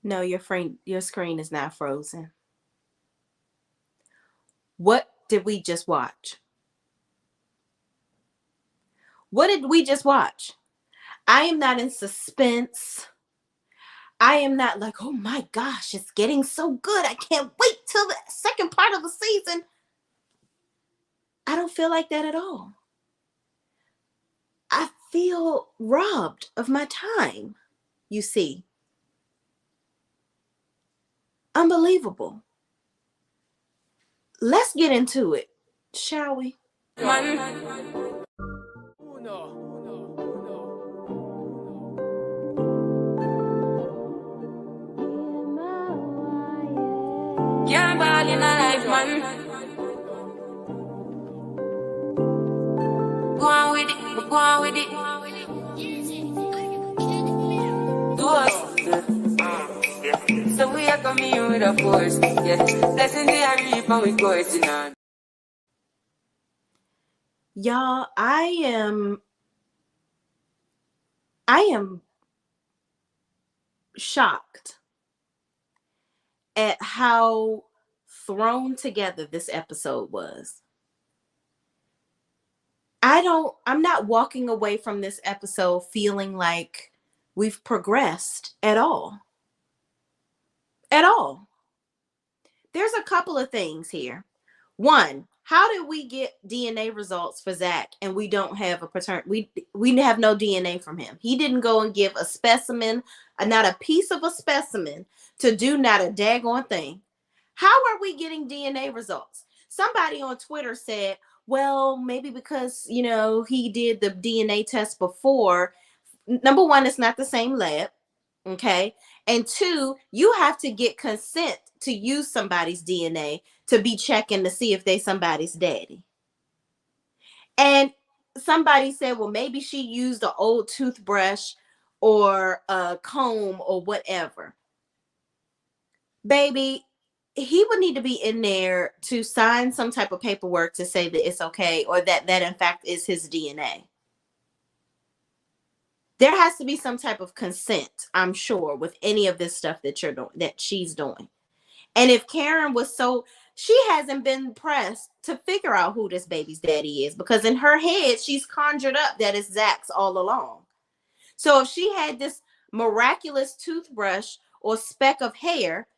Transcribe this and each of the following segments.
No, your screen is not frozen. What did we just watch? What did we just watch? I am not in suspense. I am not like, oh my gosh, it's getting so good. I can't wait till the second part of the season. I don't feel like that at all. I feel robbed of my time, you see. Unbelievable. Let's get into it, shall we? Can't ball in a life, man. Go on with it, go on with it. Do us. So we are coming with a force. Yeah. Blessing the reap and we coursing on. Y'all, I am shocked at how thrown together this episode was. I'm not walking away from this episode feeling like we've progressed at all. At all. There's a couple of things here. One, how did we get DNA results for Zach and we don't have we have no DNA from him? He didn't go and give a specimen, not a piece of a specimen to do not a daggone thing. How are we getting DNA results? Somebody on Twitter said, well, maybe because, he did the DNA test before. Number one, it's not the same lab. Okay. And two, you have to get consent to use somebody's DNA to be checking to see if they somebody's daddy. And somebody said, well, maybe she used an old toothbrush or a comb or whatever. Baby, he would need to be in there to sign some type of paperwork to say that it's okay, or that in fact is his DNA. There has to be some type of consent, I'm sure, with any of this stuff that she's doing. And if Karen was she hasn't been pressed to figure out who this baby's daddy is, because in her head, she's conjured up that it's Zach's all along. So if she had this miraculous toothbrush or speck of hair,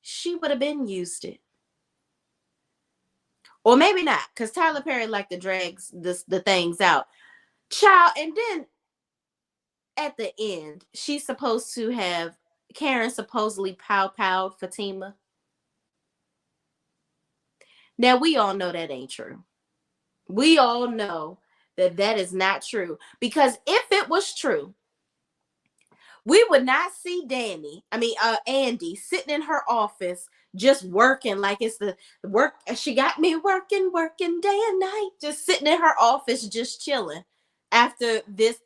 she would have been used it. Or maybe not, because Tyler Perry liked to drag the things out. Child, and then at the end, Karen supposedly pow-powed Fatima. Now, we all know that ain't true. We all know that is not true. Because if it was true, we would not see Andy sitting in her office just working like it's the work. She got me working day and night, just sitting in her office, just chilling after this,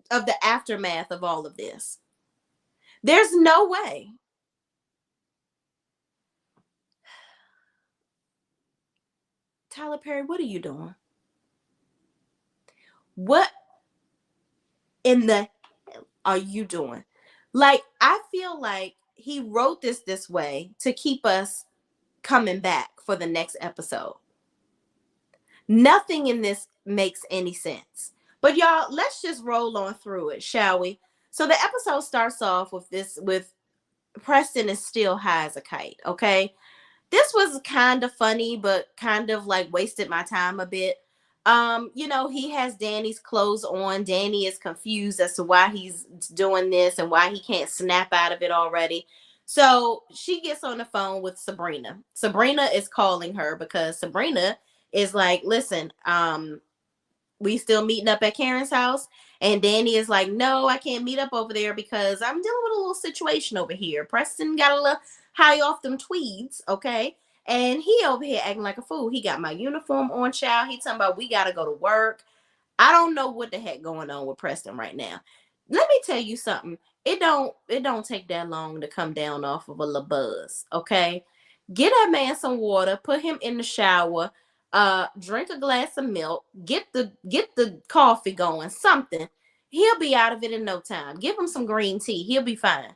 of the aftermath of all of this. There's no way. Tyler Perry, what are you doing? What in the hell are you doing? Like, I feel like he wrote this way to keep us coming back for the next episode. Nothing in this makes any sense. But y'all, let's just roll on through it, shall we? So the episode starts off with Preston is still high as a kite, okay? This was kind of funny, but kind of like wasted my time a bit. He has Danny's clothes on. Danny is confused as to why he's doing this and why he can't snap out of it already. So she gets on the phone with Sabrina. Sabrina is calling her because Sabrina is like, listen, we still meeting up at Karen's house. And Danny is like, no, I can't meet up over there because I'm dealing with a little situation over here. Preston got a little high off them tweeds, okay? And he over here acting like a fool. He got my uniform on, child. He talking about we got to go to work. I don't know what the heck going on with Preston right now. Let me tell you something. It don't take that long to come down off of a little buzz, okay? Get that man some water, put him in the shower, drink a glass of milk, get the coffee going, something. He'll be out of it in no time. Give him some green tea. He'll be fine.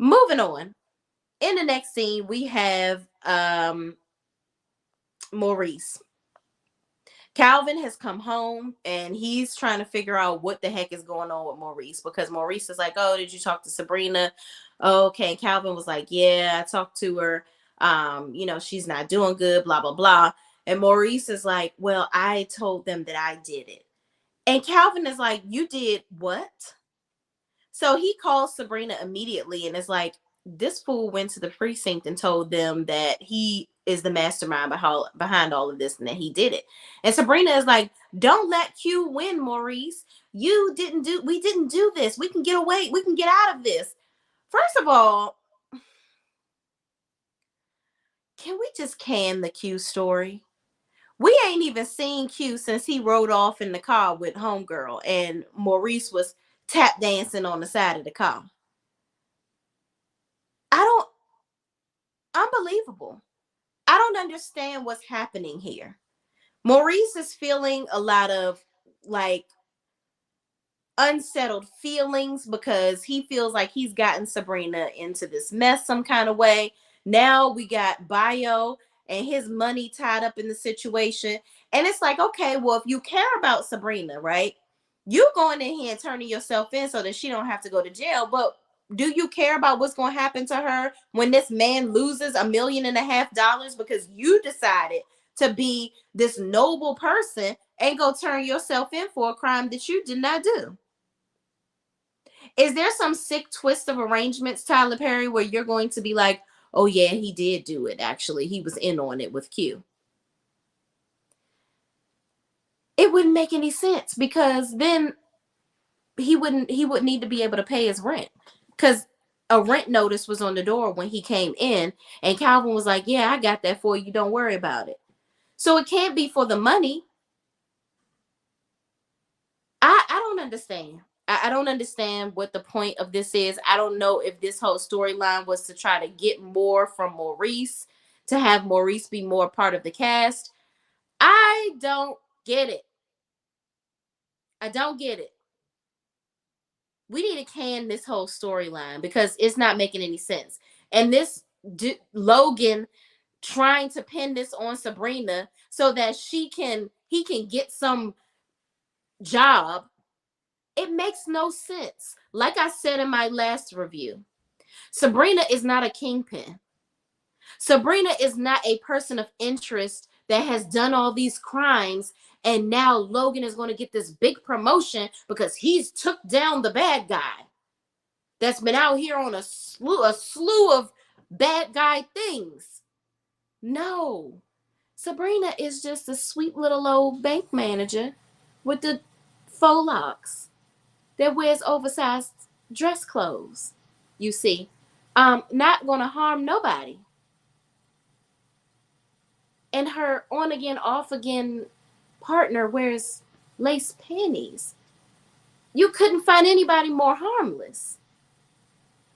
Moving on. In the next scene, we have Maurice. Calvin has come home and he's trying to figure out what the heck is going on with Maurice, because Maurice is like, "Oh, did you talk to Sabrina?" Okay. Calvin was like, "Yeah, I talked to her. She's not doing good, blah, blah, blah." And Maurice is like, "Well, I told them that I did it." And Calvin is like, "You did what?" So he calls Sabrina immediately and is like, "This fool went to the precinct and told them that he is the mastermind behind all of this and that he did it." And Sabrina is like, "Don't let Q win, Maurice. We didn't do this. We can get away. We can get out of this." First of all, can we just can the Q story? We ain't even seen Q since he rode off in the car with Homegirl and Maurice was tap dancing on the side of the car. I don't, unbelievable. I don't understand what's happening here. Maurice is feeling a lot of like unsettled feelings because he feels like he's gotten Sabrina into this mess some kind of way. Now we got Bio and his money tied up in the situation. And it's like, okay, well, if you care about Sabrina, right? You going in here and turning yourself in so that she don't have to go to jail. But do you care about what's going to happen to her when this man loses $1.5 million because you decided to be this noble person and go turn yourself in for a crime that you did not do? Is there some sick twist of arrangements, Tyler Perry, where you're going to be like, "Oh yeah, he did do it. Actually, he was in on it with Q"? It wouldn't make any sense because then he would need to be able to pay his rent, because a rent notice was on the door when he came in, and Calvin was like, "Yeah, I got that for you. Don't worry about it." So it can't be for the money. I don't understand. I don't understand what the point of this is. I don't know if this whole storyline was to try to get more from Maurice, to have Maurice be more part of the cast. I don't get it. I don't get it. We need to can this whole storyline because it's not making any sense. And this Logan trying to pin this on Sabrina so that he can get some job. It makes no sense. Like I said in my last review, Sabrina is not a kingpin. Sabrina is not a person of interest that has done all these crimes, and now Logan is going to get this big promotion because he's took down the bad guy that's been out here on a slew of bad guy things. No. Sabrina is just a sweet little old bank manager with the faux locks that wears oversized dress clothes, you see. Not gonna harm nobody. And her on again, off again partner wears lace panties. You couldn't find anybody more harmless.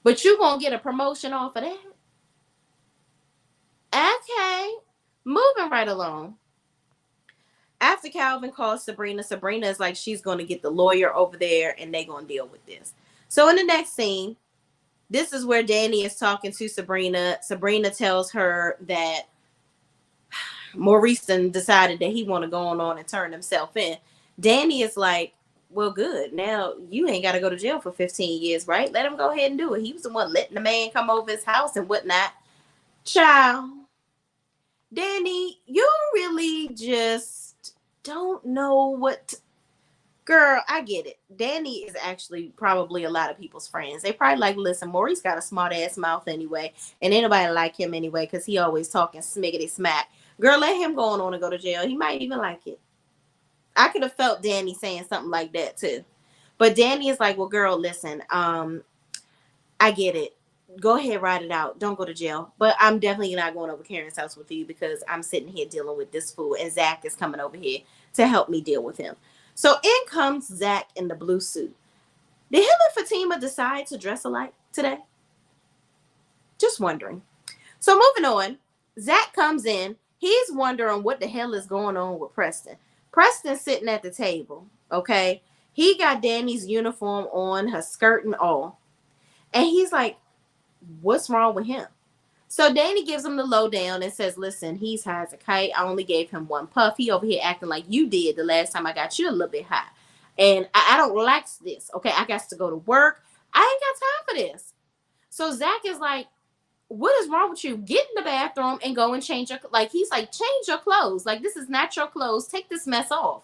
But you gonna get a promotion off of that? Okay. Moving right along. After Calvin calls Sabrina, Sabrina is like she's gonna get the lawyer over there and they gonna deal with this. So in the next scene, this is where Danny is talking to Sabrina. Sabrina tells her that Maurice decided that he want to go on and turn himself in. Danny is like, "Well, good. Now you ain't got to go to jail for 15 years, right? Let him go ahead and do it. He was the one letting the man come over his house and whatnot." Child, Danny, you really just don't know what. Girl, I get it. Danny is actually probably a lot of people's friends. They probably like, "Listen, Maurice got a smart ass mouth anyway, and ain't nobody like him anyway because he always talking smiggity smack." Girl, let him go on and go to jail. He might even like it. I could have felt Danny saying something like that too. But Danny is like, "Well, girl, listen, I get it. Go ahead, ride it out. Don't go to jail. But I'm definitely not going over Karen's house with you because I'm sitting here dealing with this fool, and Zach is coming over here to help me deal with him." So in comes Zach in the blue suit. Did him and Fatima decide to dress alike today? Just wondering. So moving on, Zach comes in. He's wondering what the hell is going on with Preston. Preston's sitting at the table, okay? He got Danny's uniform on, her skirt and all. And he's like, what's wrong with him? So Danny gives him the lowdown and says, listen, he's high as a kite. I only gave him one puff. He over here acting like you did the last time I got you a little bit high. And I don't like this. Okay, I got to go to work. I ain't got time for this. So Zach is like, what is wrong with you? Get in the bathroom and go and change your, like, he's like, change your clothes. Like, this is not your clothes. Take this mess off.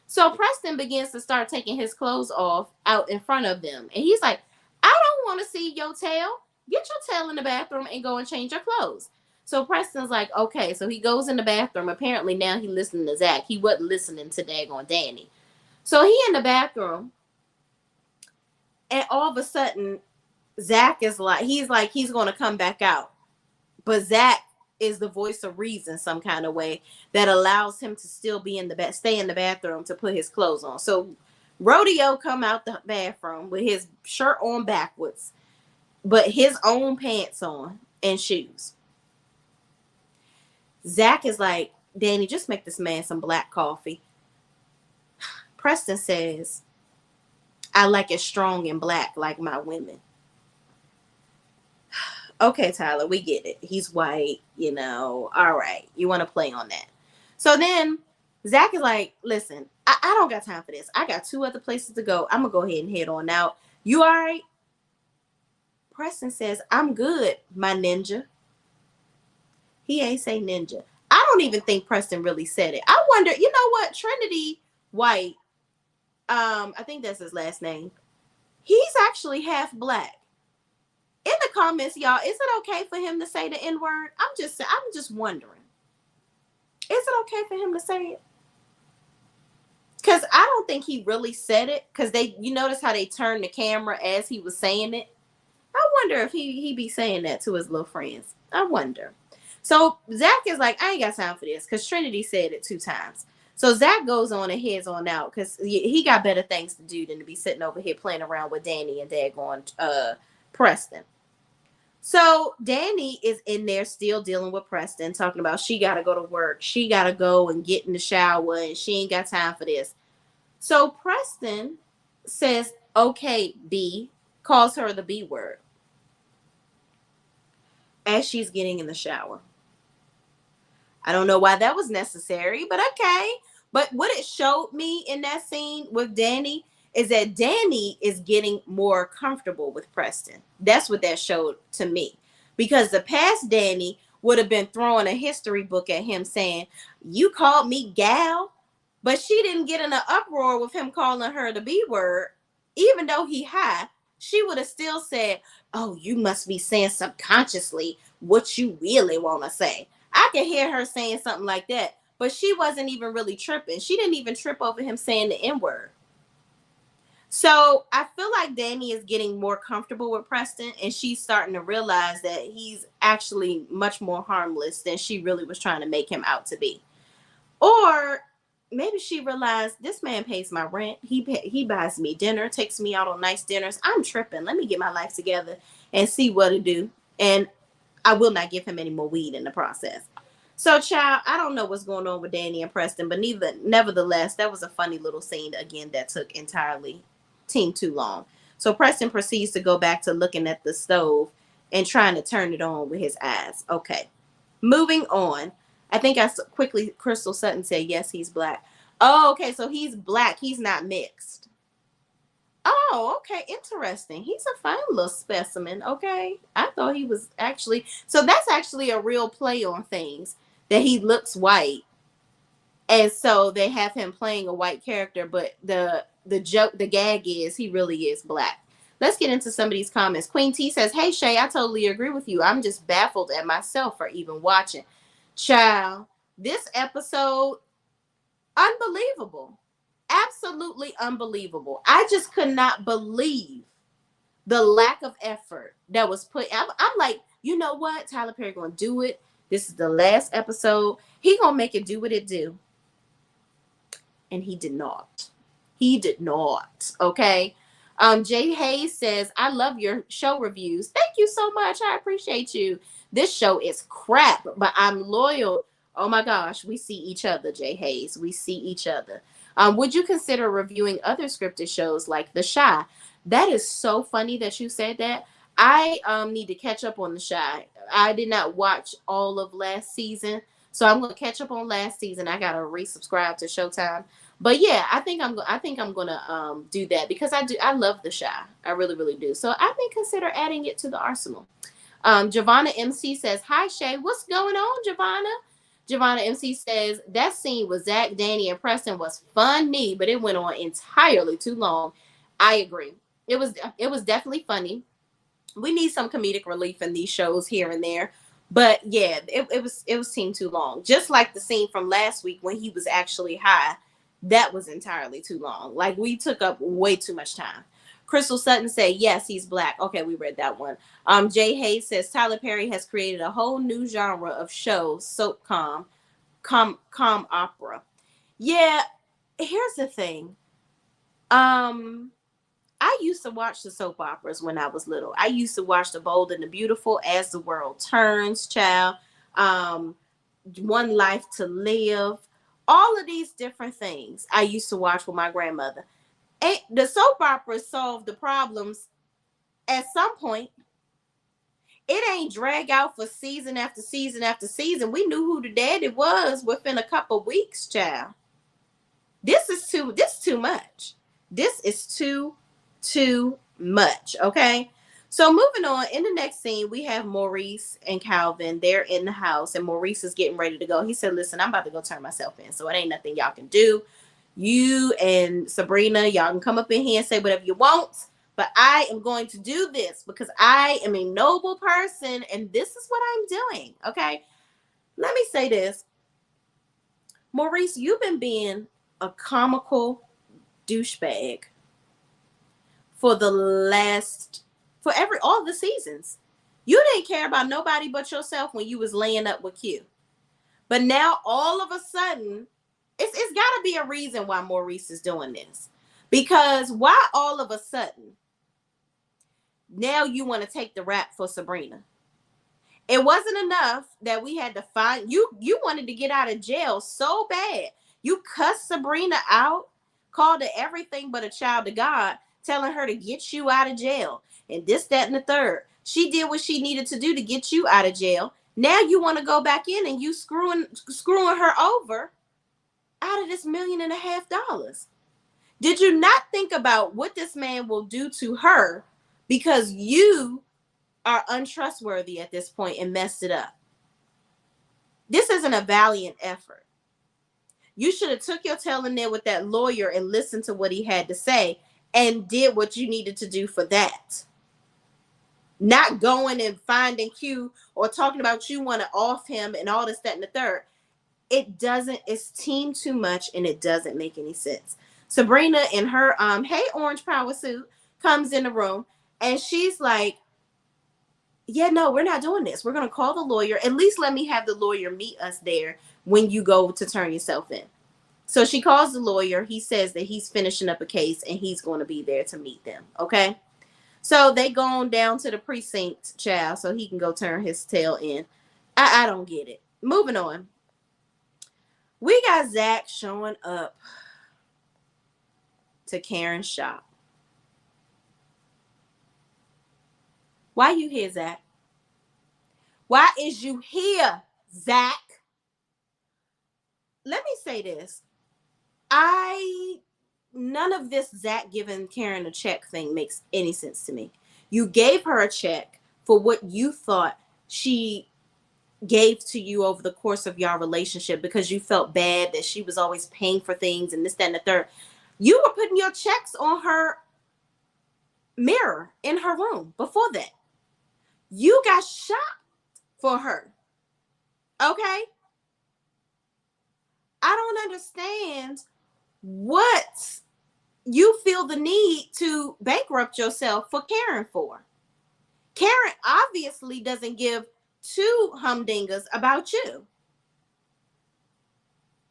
So Preston begins to start taking his clothes off out in front of them. And he's like, I don't want to see your tail. Get your tail in the bathroom and go and change your clothes. So Preston's like, okay. So he goes in the bathroom. Apparently now he's listening to Zach. He wasn't listening to daggone Danny. So he in the bathroom. And all of a sudden, Zach is like, he's going to come back out. But Zach is the voice of reason some kind of way that allows him to still be in the stay in the bathroom to put his clothes on. So Rodeo come out the bathroom with his shirt on backwards, but his own pants on and shoes. Zach is like, Danny, just make this man some black coffee. Preston says, I like it strong and black like my women. Okay, Tyler, we get it. He's white, you know. All right. You want to play on that. So then Zach is like, listen, I don't got time for this. I got 2 other places to go. I'm going to go ahead and head on out. You all right? Preston says, I'm good, my ninja. He ain't say ninja. I don't even think Preston really said it. I wonder, you know what? Trinity White, I think that's his last name. He's actually half black. In the comments, y'all, is it okay for him to say the N-word? I'm just wondering. Is it okay for him to say it? Because I don't think he really said it. Because you notice how they turned the camera as he was saying it. I wonder if he be saying that to his little friends. I wonder. So Zach is like, I ain't got time for this. Because Trinity said it 2 times. So Zach goes on and heads on out. Because he got better things to do than to be sitting over here playing around with Danny and daggone Preston. So Danny is in there still dealing with Preston, talking about she got to go to work. She got to go and get in the shower and she ain't got time for this. So Preston says, okay, B, calls her the B word as she's getting in the shower. I don't know why that was necessary, but okay. But what it showed me in that scene with Danny is that Danny is getting more comfortable with Preston. That's what that showed to me. Because the past Danny would have been throwing a history book at him saying, you called me gal? But she didn't get in an uproar with him calling her the B word. Even though he high, she would have still said, oh, you must be saying subconsciously what you really want to say. I can hear her saying something like that. But she wasn't even really tripping. She didn't even trip over him saying the N-word. So I feel like Danny is getting more comfortable with Preston and she's starting to realize that he's actually much more harmless than she really was trying to make him out to be. Or maybe she realized this man pays my rent. He buys me dinner, takes me out on nice dinners. I'm tripping. Let me get my life together and see what to do. And I will not give him any more weed in the process. So, child, I don't know what's going on with Danny and Preston, but nevertheless, that was a funny little scene again that took entirely too long. So Preston proceeds to go back to looking at the stove and trying to turn it on with his eyes. Okay, moving on. I think quickly Crystal Sutton said yes, he's black. Oh, okay, so he's black. He's not mixed. Oh, okay, interesting. He's a fine little specimen. Okay, I thought he was actually. So that's actually a real play on things that he looks white, and so they have him playing a white character, but the joke, the gag is he really is black. Let's get into some of these comments. Queen T says, hey, Shay, I totally agree with you. I'm just baffled at myself for even watching. Child, this episode, unbelievable. Absolutely unbelievable. I just could not believe the lack of effort that was put. I'm like, you know what? Tyler Perry going to do it. This is the last episode. He going to make it do what it do. And he did not. He did not. Okay. Jay Hayes says, I love your show reviews. Thank you so much. I appreciate you. This show is crap, but I'm loyal. Oh my gosh. We see each other, Jay Hayes. We see each other. Would you consider reviewing other scripted shows like The Shy? That is so funny that you said that. I need to catch up on the Shy. I did not watch all of last season, so I'm gonna catch up on last season. I gotta resubscribe to Showtime. But yeah, I think I'm gonna do that because I love the Shy. I really really do. So I may consider adding it to the arsenal. Giovanna MC says, "Hi Shay, what's going on, Giovanna?" Giovanna MC says that scene with Zach, Danny, and Preston was funny, but it went on entirely too long. I agree. It was definitely funny. We need some comedic relief in these shows here and there. But yeah, it was seemed too long. Just like the scene from last week when he was actually high, that was entirely too long. Like we took up way too much time. Crystal Sutton said, yes, he's black. Okay, we read that one. Jay Hayes says Tyler Perry has created a whole new genre of shows, soap com opera. Yeah, here's the thing. I used to watch the soap operas when I was little. I used to watch The Bold and the Beautiful, As the World Turns, Child, um, One Life to Live, all of these different things I used to watch with my grandmother. And the soap operas solved the problems at some point. It ain't drag out for season after season after season. We knew who the daddy was within a couple weeks, child. This is too much. This is too much. Okay. So moving on, in the next scene, we have Maurice and Calvin. They're in the house, and Maurice is getting ready to go. He said, listen, I'm about to go turn myself in, so it ain't nothing y'all can do. You and Sabrina, y'all can come up in here and say whatever you want, but I am going to do this because I am a noble person, and this is what I'm doing. Okay. Let me say this. Maurice, you've been being a comical douchebag for all the seasons. You didn't care about nobody but yourself when you was laying up with Q. But now all of a sudden, it's got to be a reason why Maurice is doing this. Because why all of a sudden now you want to take the rap for Sabrina? It wasn't enough that we had to find you. You wanted to get out of jail so bad. You cussed Sabrina out, called her everything but a child of God, telling her to get you out of jail and this, that, and the third. She did what she needed to do to get you out of jail. Now you want to go back in and you screwing her over out of this $1.5 million. Did you not think about what this man will do to her because you are untrustworthy at this point and messed it up? This isn't a valiant effort. You should have took your tail in there with that lawyer and listened to what he had to say and did what you needed to do for that. Not going and finding Q or talking about you want to off him and all this, that, and the third. It's team too much and it doesn't make any sense. Sabrina in her hey orange power suit comes in the room and she's like, yeah, no, we're not doing this. We're going to call the lawyer. At least let me have the lawyer meet us there when you go to turn yourself in. So she calls the lawyer. He says that he's finishing up a case and he's going to be there to meet them. Okay. So they go on down to the precinct, child, so he can go turn his tail in. I don't get it. Moving on. We got Zach showing up to Karen's shop. Why you here, Zach? Why is you here, Zach? Let me say this. None of this Zach giving Karen a check thing makes any sense to me. You gave her a check for what you thought she gave to you over the course of your relationship because you felt bad that she was always paying for things and this, that, and the third. You were putting your checks on her mirror in her room before that. You got shot for her. Okay? I don't understand what you feel the need to bankrupt yourself for Karen for. Karen obviously doesn't give two humdingers about you.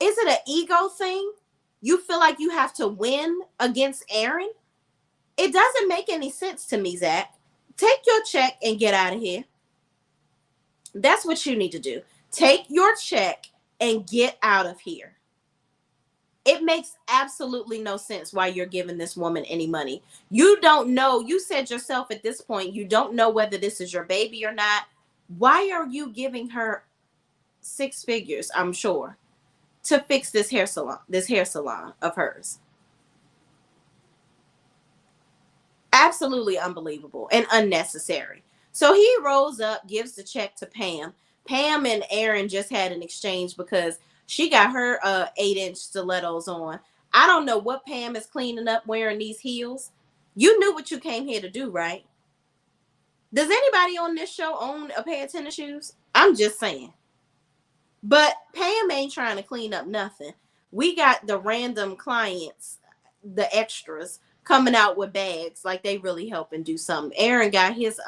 Is it an ego thing? You feel like you have to win against Aaron? It doesn't make any sense to me, Zach. Take your check and get out of here. That's what you need to do. Take your check and get out of here. It makes absolutely no sense why you're giving this woman any money. You don't know. You said yourself at this point, you don't know whether this is your baby or not. Why are you giving her six figures, I'm sure, to fix this hair salon of hers? Absolutely unbelievable and unnecessary. So he rolls up, gives the check to Pam. Pam and Aaron just had an exchange because she got her 8-inch stilettos on. I don't know what Pam is cleaning up wearing these heels. You knew what you came here to do, right? Does anybody on this show own a pair of tennis shoes? I'm just saying. But Pam ain't trying to clean up nothing. We got the random clients, the extras, coming out with bags like they really helping do something. Aaron got his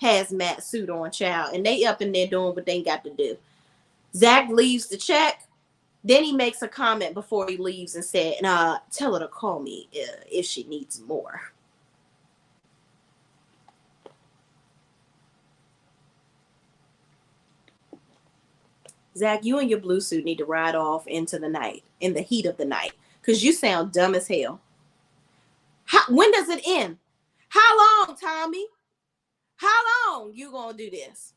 hazmat suit on, child, and they up in there doing what they got to do. Zach leaves the check. Then he makes a comment before he leaves and said, tell her to call me if she needs more. Zach, you and your blue suit need to ride off into the night, in the heat of the night, because you sound dumb as hell. When does it end? How long, Tommy? How long you gonna do this?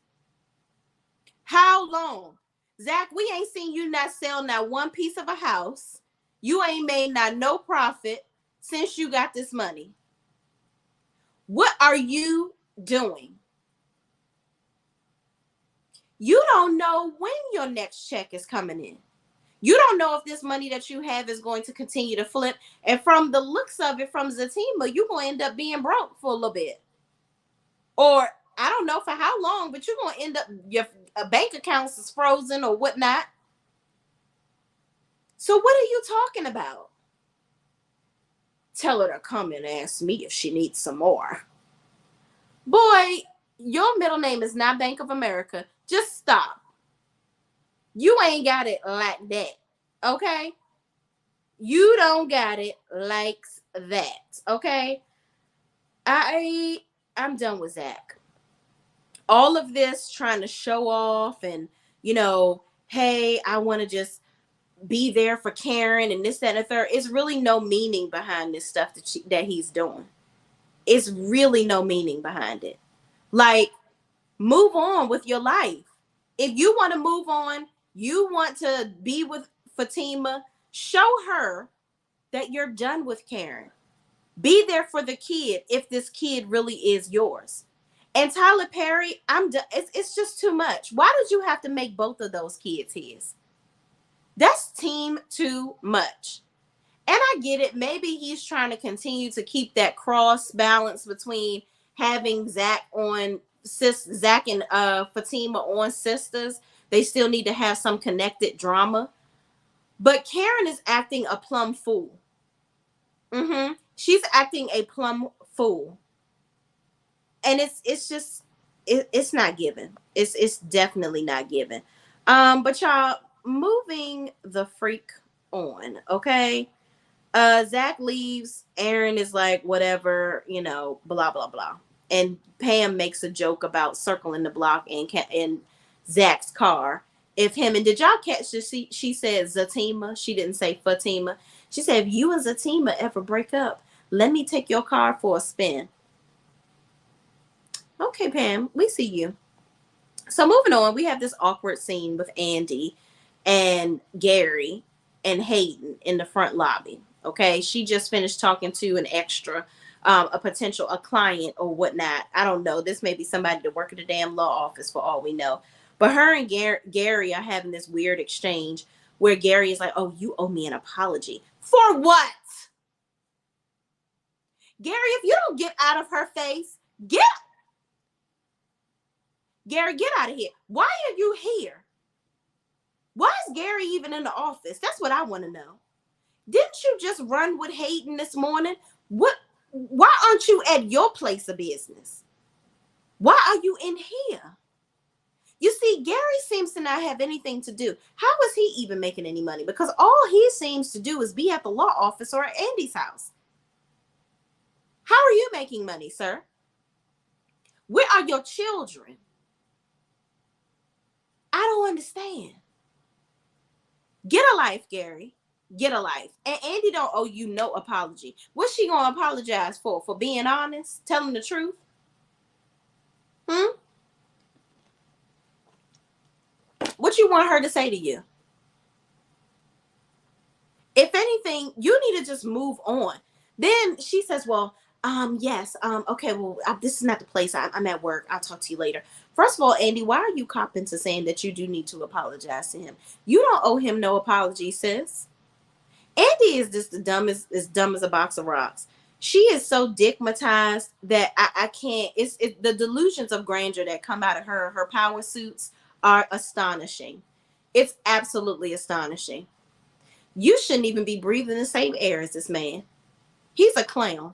How long? Zach, we ain't seen you not sell not one piece of a house. You ain't made not no profit since you got this money. What are you doing? You don't know when your next check is coming in. You don't know if this money that you have is going to continue to flip. And from the looks of it, from Zatima, you're going to end up being broke for a little bit. Or I don't know for how long, but you're going to end up, your bank accounts is frozen or whatnot. So what are you talking about? Tell her to come and ask me if she needs some more. Boy, your middle name is not Bank of America. Just stop. You ain't got it like that. Okay? You don't got it like that. Okay? I'm done with Zach. All of this trying to show off and, hey, I want to just be there for Karen and this, that, and the third. It's really no meaning behind this stuff that he's doing. It's really no meaning behind it. Like, move on with your life. If you want to move on, you want to be with Fatima, show her that you're done with Karen. Be there for the kid if this kid really is yours. And Tyler Perry, I'm done. It's just too much. Why did you have to make both of those kids his? That's team too much. And I get it. Maybe he's trying to continue to keep that cross balance between having Zach and Fatima on Sistas. They still need to have some connected drama. But Karen is acting a plumb fool. She's acting a plumb fool. And it's not given. It's definitely not given. But y'all, moving the freak on, okay? Zach leaves. Aaron is like, whatever, blah blah blah. And Pam makes a joke about circling the block in Zach's car. If him and did y'all catch this? She said Zatima. She didn't say Fatima. She said, if you and Zatima ever break up, let me take your car for a spin. Okay, Pam, we see you. So moving on, we have this awkward scene with Andy and Gary and Hayden in the front lobby. Okay, she just finished talking to an extra, a client or whatnot. I don't know. This may be somebody to work at the damn law office for all we know. But her and Gary are having this weird exchange where Gary is like, "Oh, you owe me an apology for what?" Gary, if you don't get out of her face, Gary, get out of here. Why are you here? Why is Gary even in the office? That's what I want to know. Didn't you just run with Hayden this morning? Why aren't you at your place of business? Why are you in here? You see, Gary seems to not have anything to do. How is he even making any money? Because all he seems to do is be at the law office or at Andy's house. How are you making money, sir? Where are your children? I don't understand. Get a life, Gary. Get a life. And Andy don't owe you no apology. What's she gonna apologize for? For being honest, telling the truth? Hmm? What you want her to say to you? If anything, you need to just move on. Then she says, well, yes, okay, well, this is not the place. I'm at work. I'll talk to you later. First of all, Andy, why are you copping to saying that you do need to apologize to him? You don't owe him no apology, sis. Andy is just the dumbest, as dumb as a box of rocks. She is so digmatized that I can't. The delusions of grandeur that come out of her power suits are astonishing. It's absolutely astonishing. You shouldn't even be breathing the same air as this man. He's a clown.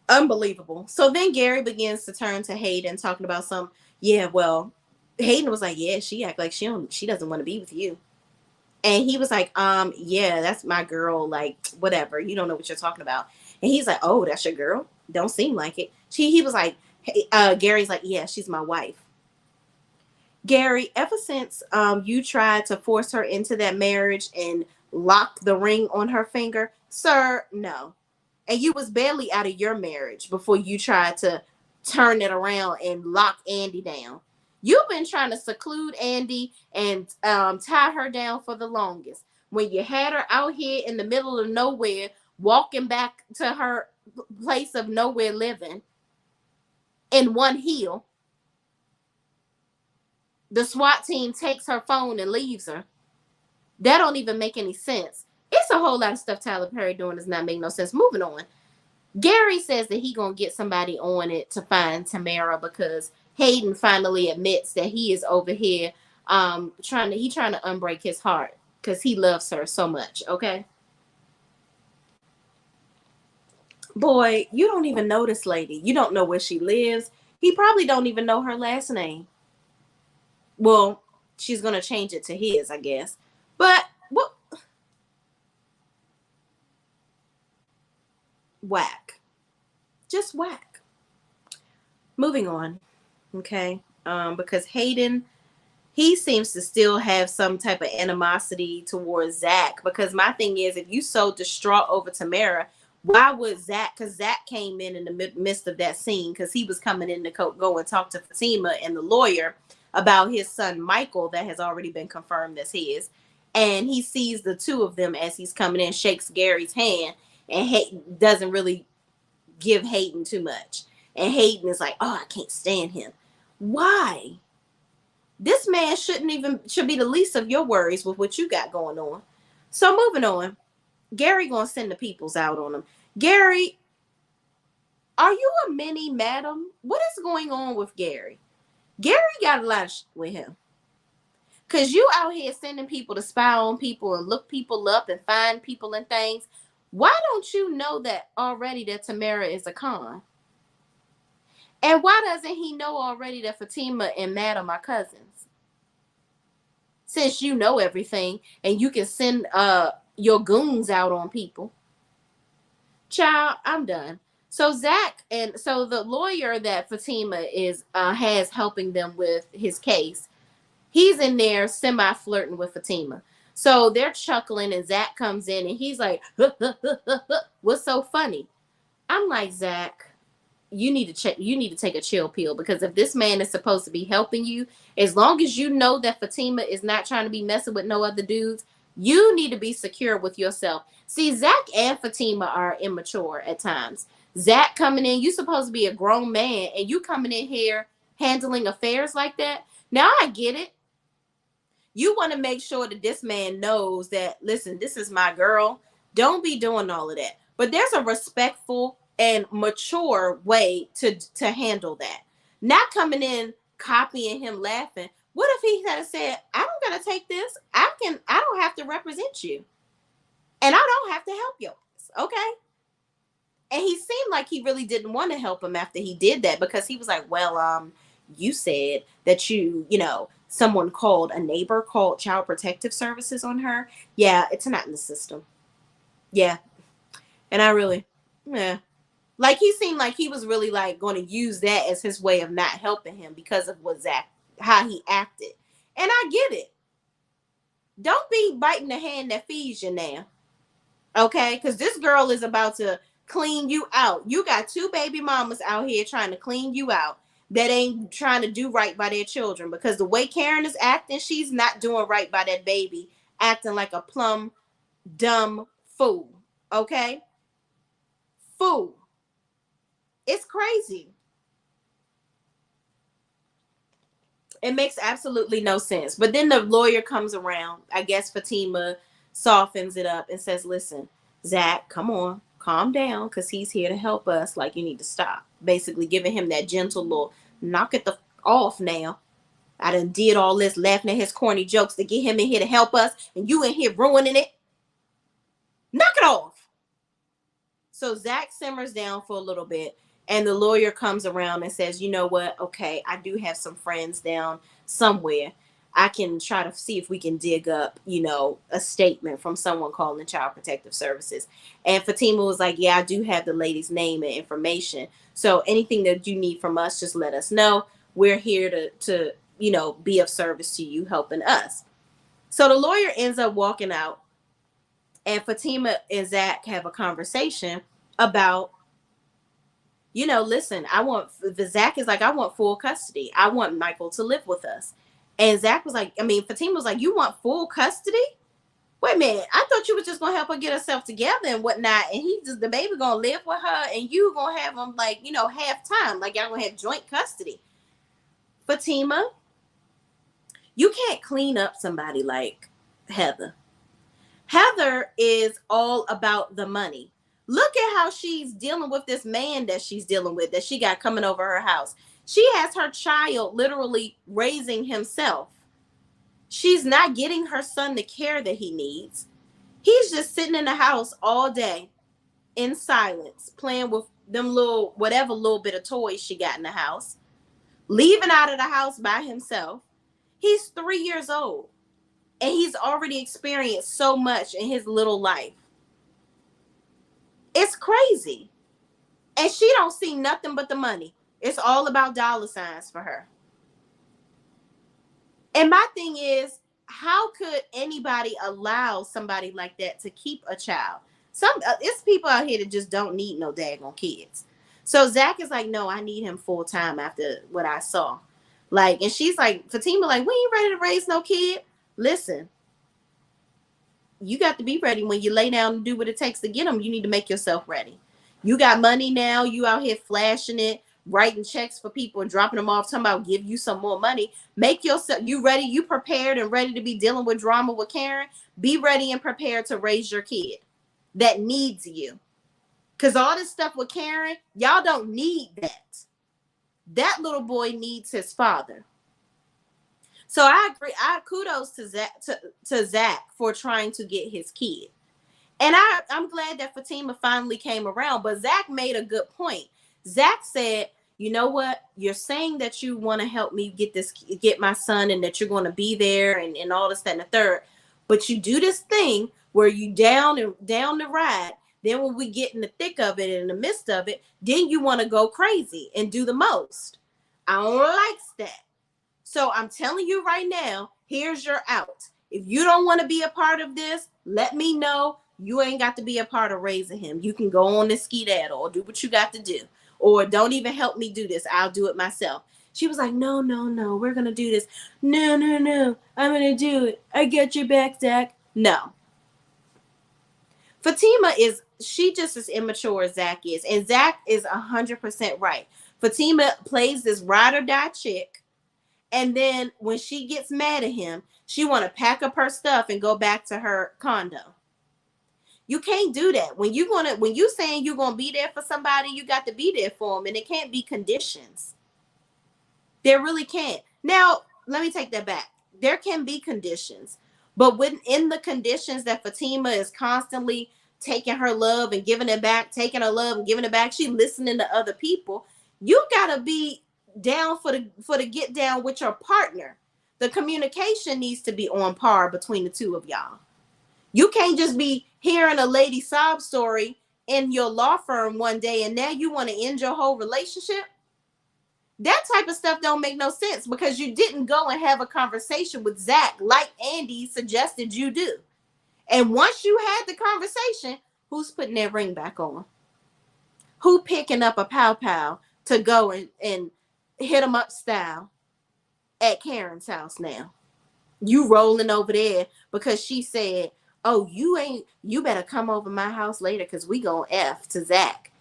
Unbelievable. So then Gary begins to turn to Hayden, talking about some, yeah, well, Hayden was like, yeah, she act like she doesn't want to be with you. And he was like, yeah, that's my girl, like, whatever. You don't know what you're talking about. And he's like, oh, that's your girl? Don't seem like it. He was like, hey, Gary's like, yeah, she's my wife. Gary, ever since you tried to force her into that marriage and lock the ring on her finger, sir, no. And you was barely out of your marriage before you tried to turn it around and lock Andy down. You've been trying to seclude Andy and tie her down for the longest. When you had her out here in the middle of nowhere, walking back to her place of nowhere living in one heel, the SWAT team takes her phone and leaves her. That don't even make any sense. It's a whole lot of stuff Tyler Perry doing does not make no sense. Moving on. Gary says that he gonna get somebody on it to find Tamara because Hayden finally admits that he is over here trying to unbreak his heart because he loves her so much. Okay. Boy, you don't even know this lady. You don't know where she lives. He probably don't even know her last name. Well, she's gonna change it to his, I guess. But what? Whack. Just whack. Moving on. Okay. Because Hayden, he seems to still have some type of animosity towards Zach. Because my thing is, if you so distraught over Tamara, why would Zach? Because Zach came in the midst of that scene because he was coming in to go and talk to Fatima and the lawyer about his son Michael that has already been confirmed as his. And he sees the two of them as he's coming in, shakes Gary's hand, and doesn't really give Hayden too much. And Hayden is like, oh, I can't stand him. Why? This man should be the least of your worries with what you got going on. So moving on, Gary gonna send the peoples out on him. Gary, are you a mini madam? What is going on with Gary? Gary got a lot of shit with him. Cause you out here sending people to spy on people and look people up and find people and things. Why don't you know that already that Tamara is a con? And why doesn't he know already that Fatima and Madam are cousins? Since you know everything and you can send your goons out on people. Child, I'm done. So the lawyer that Fatima is has helping them with his case, he's in there semi-flirting with Fatima. So they're chuckling and Zach comes in and he's like, what's so funny? I'm like, Zach, you need to take a chill pill because if this man is supposed to be helping you, as long as you know that Fatima is not trying to be messing with no other dudes, you need to be secure with yourself. See, Zach and Fatima are immature at times. Zach coming in, you supposed to be a grown man, and you coming in here handling affairs like that. Now I get it. You want to make sure that this man knows that, listen, this is my girl. Don't be doing all of that. But there's a respectful and mature way to handle that. Not coming in, copying him, laughing. What if he had said, I don't gotta take this. I don't have to represent you. And I don't have to help yours. Okay. And he seemed like he really didn't want to help him after he did that because he was like, well, you said that someone called, a neighbor called Child Protective Services on her. Yeah, it's not in the system. Yeah. And yeah. Like he seemed like he was really like going to use that as his way of not helping him because of how he acted. And I get it. Don't be biting the hand that feeds you now. Okay? Because this girl is about to clean you out. You got two baby mamas out here trying to clean you out that ain't trying to do right by their children. Because the way Karen is acting, she's not doing right by that baby, acting like a plumb dumb fool. Okay? Fool. It's crazy. It makes absolutely no sense. But then the lawyer comes around. I guess Fatima softens it up and says, listen, Zach, come on, calm down, because he's here to help us. Like, you need to stop. Basically giving him that gentle little knock it the off now. I done did all this laughing at his corny jokes to get him in here to help us, and you in here ruining it. Knock it off. So Zach simmers down for a little bit, and the lawyer comes around and says, you know what? Okay, I do have some friends down somewhere. I can try to see if we can dig up, a statement from someone calling Child Protective Services. And Fatima was like, yeah, I do have the lady's name and information. So anything that you need from us, just let us know. We're here to be of service to you, helping us. So the lawyer ends up walking out, and Fatima and Zach have a conversation about, listen, Zach is like, I want full custody. I want Michael to live with us. And Zach was like, Fatima was like, you want full custody? Wait a minute. I thought you was just going to help her get herself together and whatnot. And the baby going to live with her, and you going to have him like, half time. Like, y'all going to have joint custody. Fatima, you can't clean up somebody like Heather. Heather is all about the money. Look at how she's dealing with this man that she's dealing with, that she got coming over her house. She has her child literally raising himself. She's not getting her son the care that he needs. He's just sitting in the house all day in silence, playing with them whatever little bit of toys she got in the house, leaving out of the house by himself. He's 3 years old. And he's already experienced so much in his little life. It's crazy. And she don't see nothing but the money. It's all about dollar signs for her. And my thing is, how could anybody allow somebody like that to keep a child? It's people out here that just don't need no daggone kids. So Zach is like, no, I need him full time after what I saw. Like, and she's like, Fatima, like, we ain't ready to raise no kid. Listen, you got to be ready when you lay down and do what it takes to get them. You need to make yourself ready. You got money now. You out here flashing it, writing checks for people and dropping them off, talking about give you some more money. Make yourself, you ready, you prepared and ready to be dealing with drama with Karen. Be ready and prepared to raise your kid that needs you. Because all this stuff with Karen, y'all don't need that. That little boy needs his father. So I agree. I kudos to Zach for trying to get his kid. And I'm glad that Fatima finally came around. But Zach made a good point. Zach said, you know what? You're saying that you want to help me get my son, and that you're going to be there and all this, that, and the third. But you do this thing where you down the ride. Then when we get in the thick of it, in the midst of it, then you want to go crazy and do the most. I don't like that. So I'm telling you right now, here's your out. If you don't want to be a part of this, let me know. You ain't got to be a part of raising him. You can go on the skedaddle or do what you got to do. Or don't even help me do this. I'll do it myself. She was like, no, we're going to do this. No, I'm going to do it. I got your back, Zach. No. Fatima she just as immature as Zach is. And Zach is 100% right. Fatima plays this ride or die chick. And then when she gets mad at him, she want to pack up her stuff and go back to her condo. You can't do that. When you saying you're gonna be there for somebody, you got to be there for them, and it can't be conditions. There really can't. Now, let me take that back. There can be conditions, but within the conditions that Fatima is constantly taking her love and giving it back, taking her love and giving it back, she listening to other people. You gotta be down for the get down with your partner. The communication needs to be on par between the two of y'all. You can't just be hearing a lady sob story in your law firm one day and now you want to end your whole relationship. That type of stuff don't make no sense because you didn't go and have a conversation with Zach like Andy suggested you do. And once you had the conversation, who's putting that ring back on? Who picking up a pow pow to go and hit him up style at Karen's house now? You rolling over there because she said, oh, you better come over my house later because we gonna F to Zach.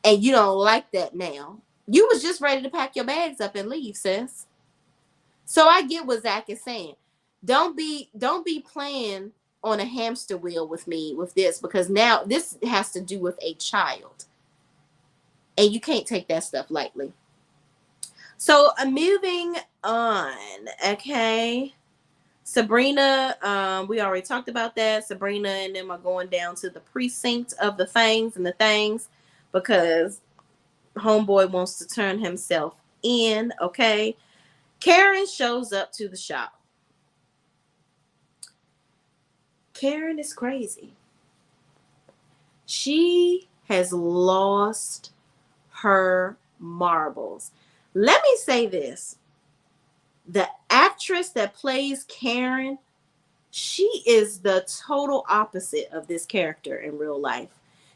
And you don't like that now. You was just ready to pack your bags up and leave, sis. So I get what Zach is saying. Don't be playing on a hamster wheel with me with this, because now this has to do with a child. And you can't take that stuff lightly. So moving on, okay. Sabrina, we already talked about that. Sabrina and them are going down to the precinct of the things and the things because homeboy wants to turn himself in, okay. Karen shows up to the shop. Karen is crazy. She has lost her marbles. Let me say this. The actress that plays Karen, she is the total opposite of this character in real life.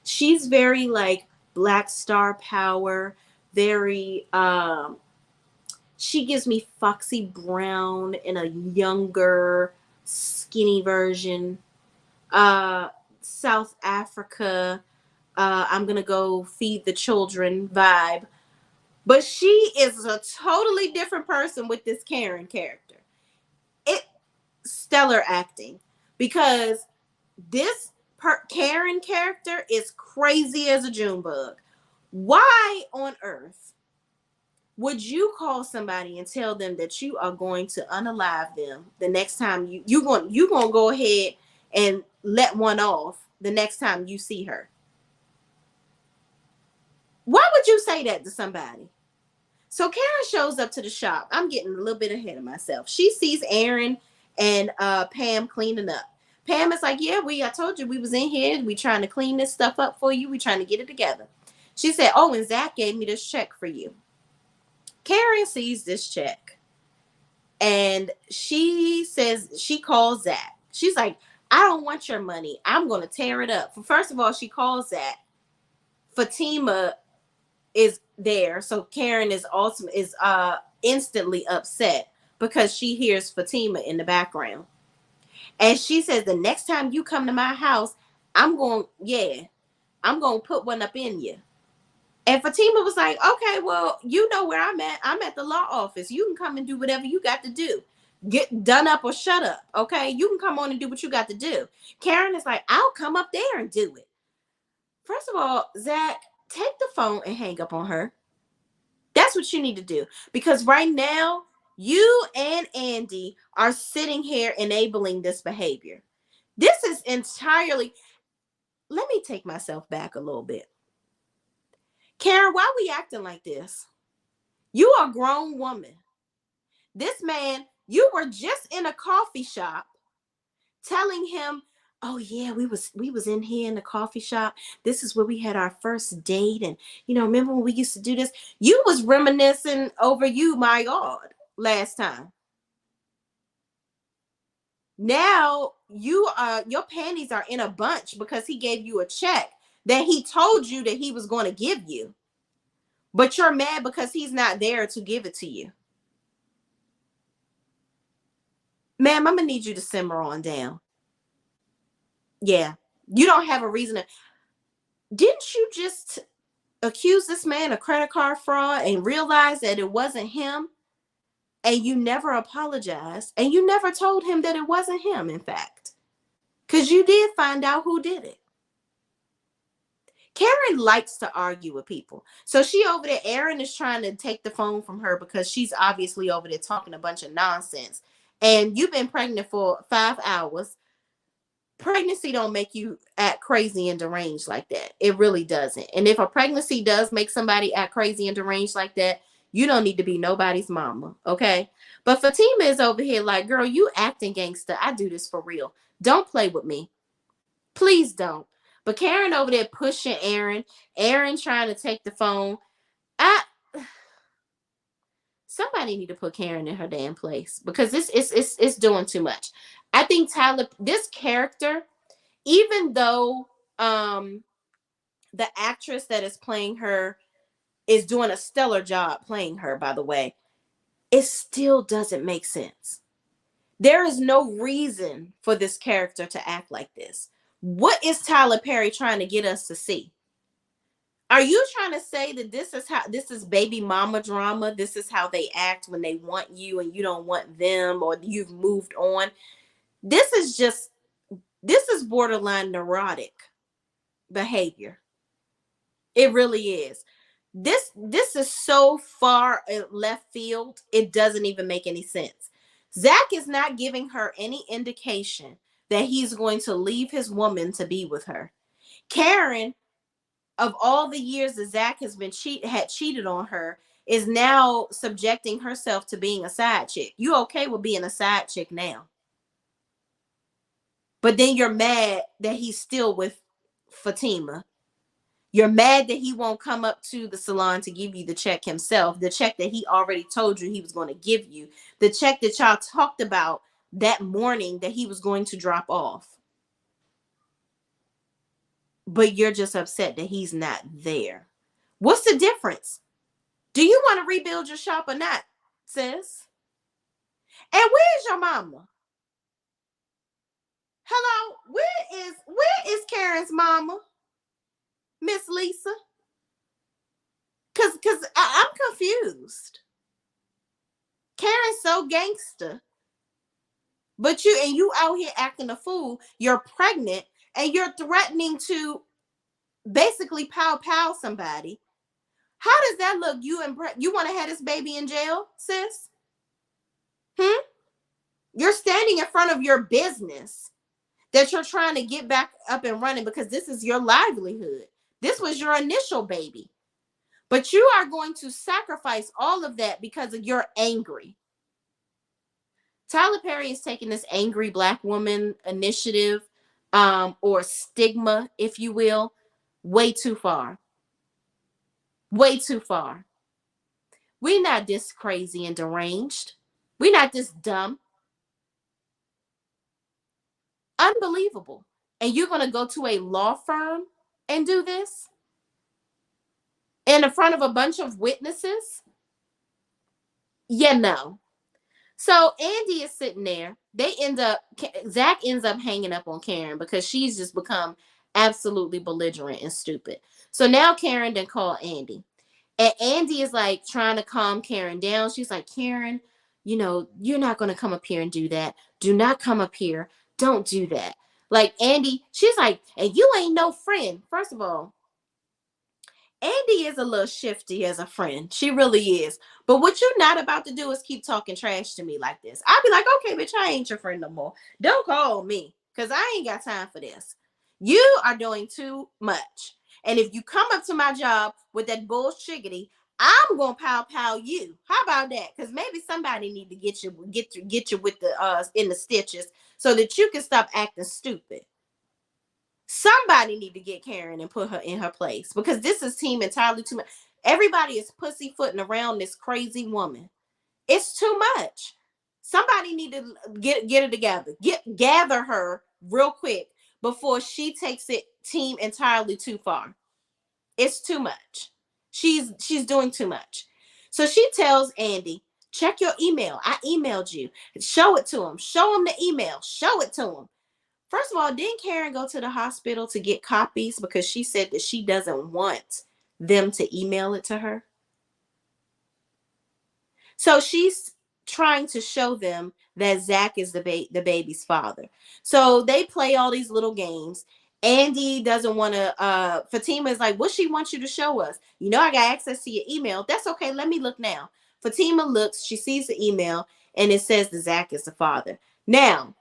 She's very like black star power, very she gives me Foxy Brown in a younger, skinny version. South Africa, I'm gonna go feed the children vibe. But she is a totally different person with this Karen character. It stellar acting because this Karen character is crazy as a June bug. Why on earth would you call somebody and tell them that you are going to unalive them the next time you going to go ahead and let one off the next time you see her? Why would you say that to somebody? So Karen shows up to the shop. I'm getting a little bit ahead of myself. She sees Aaron and Pam cleaning up. Pam is like, yeah, I told you we was in here. We trying to clean this stuff up for you. We trying to get it together. She said, oh, and Zach gave me this check for you. Karen sees this check and she says, she calls Zach. She's like, I don't want your money. I'm going to tear it up. First of all, she calls Zach. Fatima is there. So Karen is instantly upset because she hears Fatima in the background. And she says, the next time you come to my house, I'm going to put one up in you. And Fatima was like, okay, well, you know where I'm at. I'm at the law office. You can come and do whatever you got to do. Get done up or shut up, okay? You can come on and do what you got to do. Karen is like, I'll come up there and do it. First of all, Zach, take the phone and hang up on her. That's what you need to do. Because right now, you and Andy are sitting here enabling this behavior. This is entirely... Let me take myself back a little bit. Karen, why are we acting like this? You are a grown woman. This man, you were just in a coffee shop telling him, oh yeah, we was in here in the coffee shop. This is where we had our first date. And remember when we used to do this? You was reminiscing over you, my God, last time. Now your panties are in a bunch because he gave you a check that he told you that he was going to give you. But you're mad because he's not there to give it to you. Ma'am, I'm going to need you to simmer on down. Yeah, you don't have a reason to. Didn't you just accuse this man of credit card fraud and realize that it wasn't him? And you never apologized. And you never told him that it wasn't him, in fact. Because you did find out who did it. Karen likes to argue with people. So she over there, Aaron is trying to take the phone from her because she's obviously over there talking a bunch of nonsense. And you've been pregnant for 5 hours. Pregnancy don't make you act crazy and deranged like that. It really doesn't. And if a pregnancy does make somebody act crazy and deranged like that, you don't need to be nobody's mama, okay? But Fatima is over here like, girl, you acting gangster. I do this for real. Don't play with me. Please don't. But Karen over there pushing Aaron. Aaron trying to take the phone. somebody need to put Karen in her damn place because it's doing too much. I think Tyler, this character, even though the actress that is playing her is doing a stellar job playing her, by the way, it still doesn't make sense. There is no reason for this character to act like this. What is Tyler Perry trying to get us to see? Are you trying to say that this is baby mama drama? This is how they act when they want you and you don't want them, or you've moved on? This is borderline neurotic behavior. It really is. This is so far left field, it doesn't even make any sense. Zach is not giving her any indication that he's going to leave his woman to be with her. Karen, of all the years that Zach had cheated on her, is now subjecting herself to being a side chick. You okay with being a side chick now? But then you're mad that he's still with Fatima. You're mad that he won't come up to the salon to give you the check himself, the check that he already told you he was going to give you, the check that y'all talked about that morning that he was going to drop off. But you're just upset that he's not there. What's the difference? Do you want to rebuild your shop or not, sis? And where's your mama? Hello, where is Karen's mama? Miss Lisa? Cause I'm confused. Karen's so gangster. But you out here acting a fool. You're pregnant and you're threatening to basically pow somebody. How does that look? You want to have this baby in jail, sis? You're standing in front of your business that you're trying to get back up and running because this is your livelihood. This was your initial baby. But you are going to sacrifice all of that because you're angry. Tyler Perry is taking this angry black woman initiative, or stigma, if you will, way too far. Way too far. We're not this crazy and deranged. We're not this dumb. Unbelievable. And you're going to go to a law firm and do this? In front of a bunch of witnesses? Yeah, no. So Andy is sitting there. Zach ends up hanging up on Karen because she's just become absolutely belligerent and stupid. So now Karen then called Andy. And Andy is like trying to calm Karen down. She's like, Karen, you're not going to come up here and do that. Do not come up here. Don't do that. Like Andy, she's like, and you ain't no friend. First of all, Andy is a little shifty as a friend. She really is. But what you're not about to do is keep talking trash to me like this. I'll be like, okay, bitch, I ain't your friend no more. Don't call me because I ain't got time for this. You are doing too much. And if you come up to my job with that bullshiggity, I'm gonna pow you. How about that? Because maybe somebody need to get you with the in the stitches so that you can stop acting stupid. Somebody need to get Karen and put her in her place because this is team entirely too much. Everybody is pussyfooting around this crazy woman. It's too much. Somebody need to get it together. Gather her real quick before she takes it team entirely too far. It's too much. She's doing too much. So she tells Andy, check your email. I emailed you. Show it to him. Show him the email. Show it to him. First of all, didn't Karen go to the hospital to get copies because she said that she doesn't want them to email it to her? So she's trying to show them that Zach is the baby's father. So they play all these little games. Andy doesn't want to, Fatima is like, what she wants you to show us? I got access to your email. That's okay. Let me look now. Fatima looks, she sees the email and it says that Zach is the father. Now,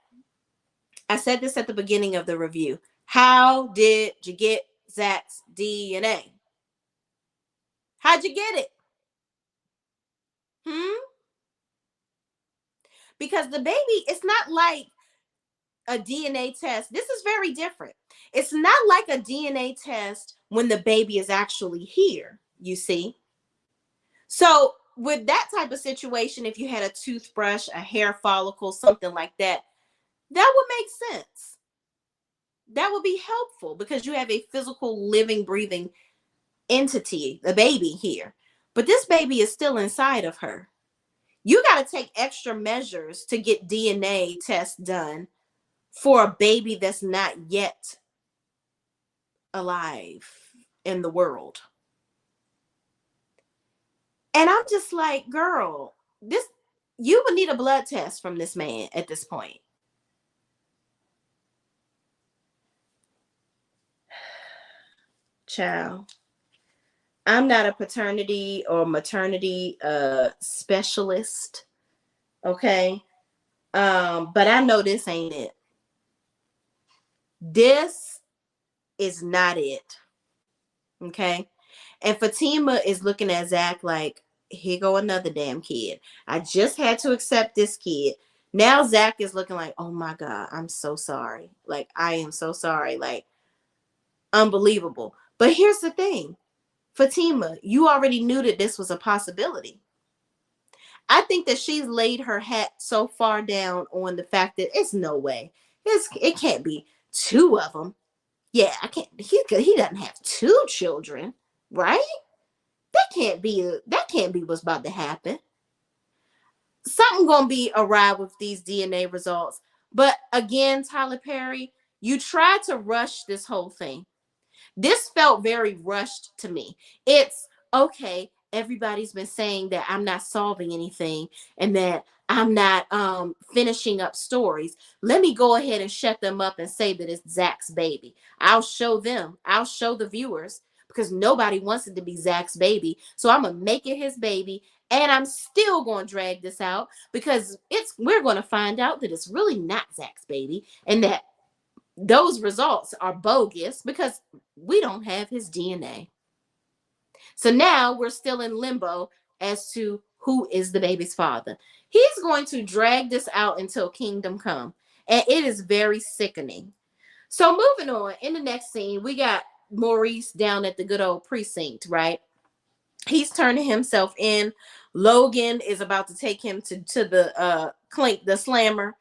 I said this at the beginning of the review. How did you get Zach's DNA? How'd you get it? Because the baby, it's not like a DNA test. This is very different. It's not like a DNA test when the baby is actually here, you see. So with that type of situation, if you had a toothbrush, a hair follicle, something like that, that would make sense. That would be helpful because you have a physical, living, breathing entity, a baby here. But this baby is still inside of her. You got to take extra measures to get DNA tests done for a baby that's not yet alive in the world. And I'm just like, girl, this, you would need a blood test from this man at this point. Child, I'm not a paternity or maternity specialist, okay? But I know this ain't it. This is not it. Okay. And Fatima is looking at Zach like, here go another damn kid. I just had to accept this kid. Now Zach is looking like, oh my God, I'm so sorry. Like, I am so sorry. Like, unbelievable. But here's the thing, Fatima, you already knew that this was a possibility. I think that she's laid her hat so far down on the fact that it's no way. It can't be two of them. Yeah, I can't. He doesn't have two children, right? That can't be what's about to happen. Something gonna be awry with these DNA results. But again, Tyler Perry, you tried to rush this whole thing. This felt very rushed to me. It's okay. Everybody's been saying that I'm not solving anything and that I'm not finishing up stories. Let me go ahead and shut them up and say that it's Zach's baby. I'll show them. I'll show the viewers because nobody wants it to be Zach's baby. So I'm gonna make it his baby, and I'm still gonna drag this out because we're gonna find out that it's really not Zach's baby and that those results are bogus because we don't have his DNA. So now we're still in limbo as to who is the baby's father. He's going to drag this out until kingdom come. And it is very sickening. So moving on, in the next scene, we got Maurice down at the good old precinct, right? He's turning himself in. Logan is about to take him to the clink, the slammer.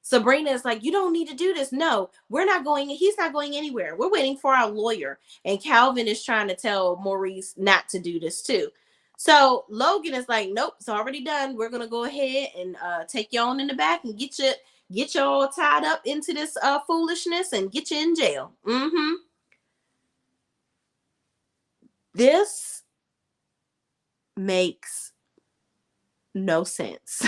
Sabrina is like, you don't need to do this. No, we're not going. He's not going anywhere. We're waiting for our lawyer. And Calvin is trying to tell Maurice not to do this too. So Logan is like, nope, it's already done. We're gonna go ahead and take you on in the back and get you all tied up into this foolishness and get you in jail. This makes no sense.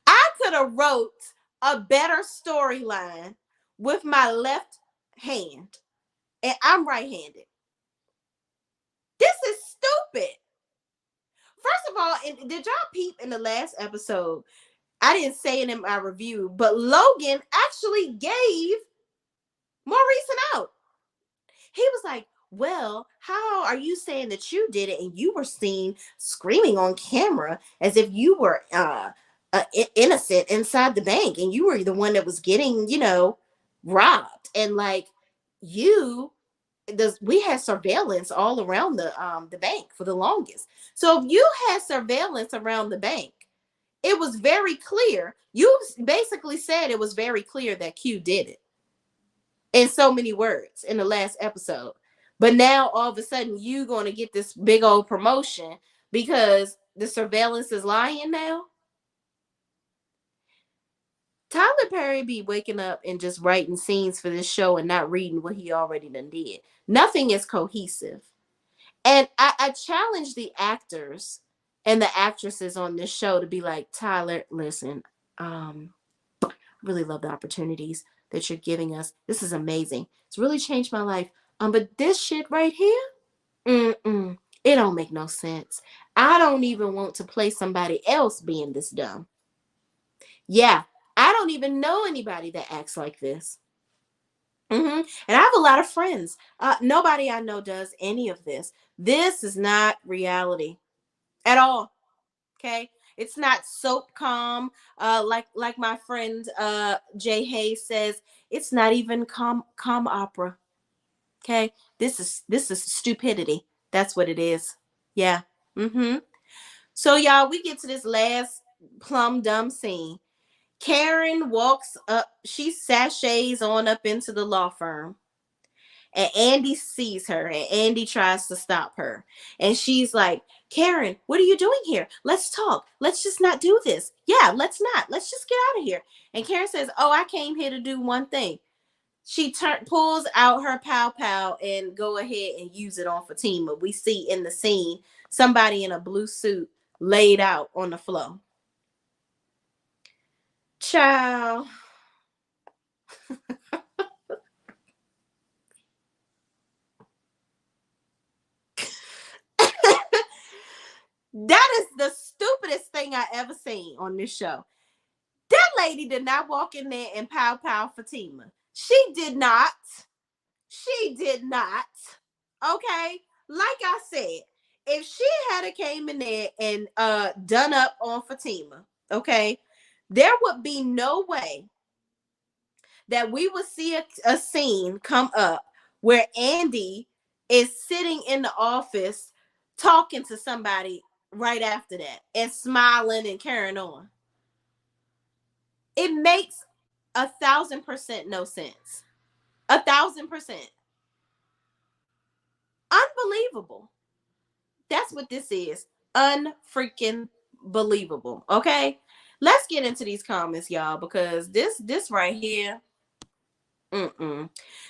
I could have wrote a better storyline with my left hand, and I'm right-handed. This is stupid. First of all, and did y'all peep in the last episode? I didn't say it in my review, but Logan actually gave Maurice an out. He was like, well, how are you saying that you did it and you were seen screaming on camera as if you were innocent inside the bank and you were the one that was getting, robbed, and like we had surveillance all around the bank for the longest. So if you had surveillance around the bank, it was very clear. You basically said it was very clear that Q did it in so many words in the last episode. But now all of a sudden you going to get this big old promotion because the surveillance is lying now. Tyler Perry be waking up and just writing scenes for this show and not reading what he already done did. Nothing is cohesive. And I challenge the actors and the actresses on this show to be like, Tyler, listen, really love the opportunities that you're giving us. This is amazing. It's really changed my life. But this shit right here, it don't make no sense. I don't even want to play somebody else being this dumb. Yeah, I don't even know anybody that acts like this. And I have a lot of friends. Nobody I know does any of this. This is not reality at all. Okay, it's not soap calm. Like my friend Jay Hayes says, it's not even calm opera. Okay, this is stupidity. That's what it is. Yeah. Mm-hmm. So y'all, we get to this last plum dumb scene. Karen walks up, she sachets on up into the law firm. And Andy sees her and Andy tries to stop her. And she's like, Karen, what are you doing here? Let's talk. Let's just not do this. Yeah, let's not. Let's just get out of here. And Karen says, oh, I came here to do one thing. She pulls out her pow pow and go ahead and use it on Fatima. We see in the scene somebody in a blue suit laid out on the floor. Child. That is the stupidest thing I ever seen on this show. That lady did not walk in there and pow pow Fatima. She did not. She did not. Okay. Like I said, if she had came in there and done up on Fatima, okay, there would be no way that we would see a scene come up where Andy is sitting in the office talking to somebody right after that and smiling and carrying on. It makes 1,000% no sense. 1,000%. Unbelievable. That's what this is. Unfreaking believable. Okay. Let's get into these comments, y'all, because this right here.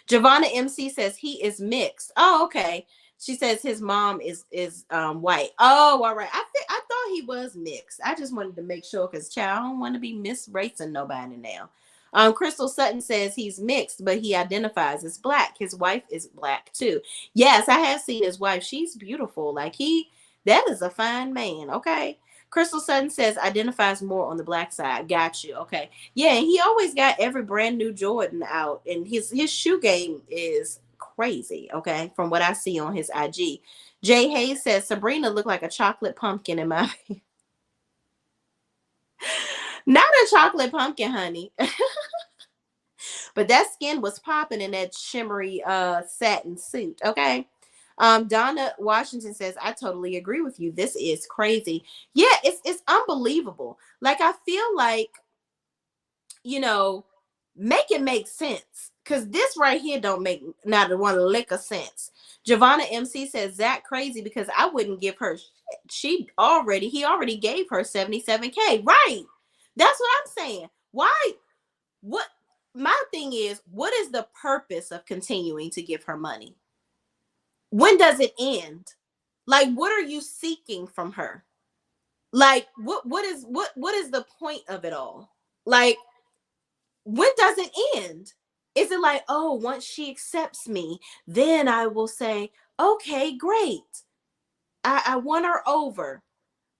Giovanna MC says he is mixed. Oh, okay. She says his mom is white. Oh, all right. I thought he was mixed. I just wanted to make sure because child, I don't want to be misracing nobody now. Crystal Sutton says he's mixed, but he identifies as black. His wife is black too. Yes, I have seen his wife. She's beautiful. Like that is a fine man. Okay. Crystal Sutton says identifies more on the black side. Got you. Okay. Yeah, and he always got every brand new Jordan out, and his shoe game is crazy. Okay, from what I see on his IG. Jay Hayes says Sabrina looked like a chocolate pumpkin in my not a chocolate pumpkin, honey. But that skin was popping in that shimmery satin suit. Okay. Donna Washington says, I totally agree with you. This is crazy. Yeah, it's unbelievable. Like, I feel like, make it make sense. Because this right here don't make not one lick of sense. Giovanna MC says, Zach crazy because I wouldn't give her shit. He already gave her 77K. Right. That's what I'm saying. Why? What? My thing is, what is the purpose of continuing to give her money? When does it end? Like, what are you seeking from her? Like, what is the point of it all? Like, when does it end? Is it like, oh, once she accepts me, then I will say, okay, great. I won her over.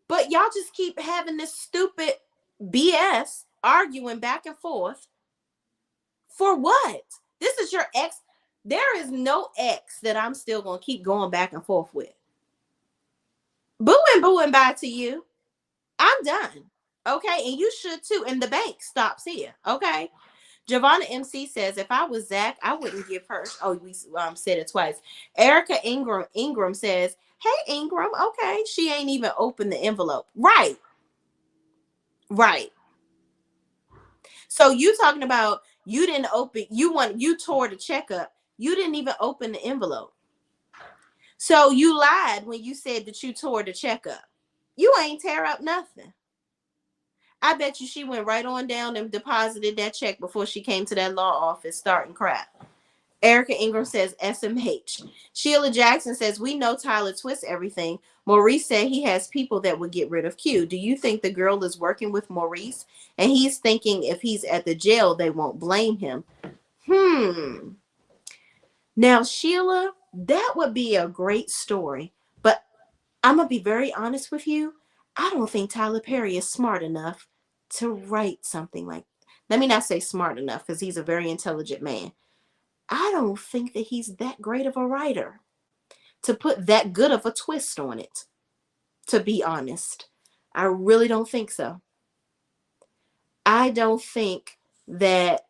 But y'all just keep having this stupid BS arguing back and forth. For what? This is your ex. There is no ex that I'm still going to keep going back and forth with. Boo and bye to you. I'm done. Okay. And you should too. And the bank stops here. Okay. Giovanna MC says, if I was Zach, I wouldn't give her. Oh, we said it twice. Erica Ingram says, hey, Ingram. Okay. She ain't even opened the envelope. Right. Right. So you talking about you didn't open, you tore the check up. You didn't even open the envelope. So you lied when you said that you tore the check up. You ain't tear up nothing. I bet you she went right on down and deposited that check before she came to that law office starting crap. Erica Ingram says SMH. Sheila Jackson says, we know Tyler twists everything. Maurice said he has people that would get rid of Q. Do you think the girl is working with Maurice and he's thinking if he's at the jail, they won't blame him? Now, Sheila, that would be a great story. But I'm going to be very honest with you. I don't think Tyler Perry is smart enough to write something like, let me not say smart enough because he's a very intelligent man. I don't think that he's that great of a writer to put that good of a twist on it, to be honest. I really don't think so. I don't think that,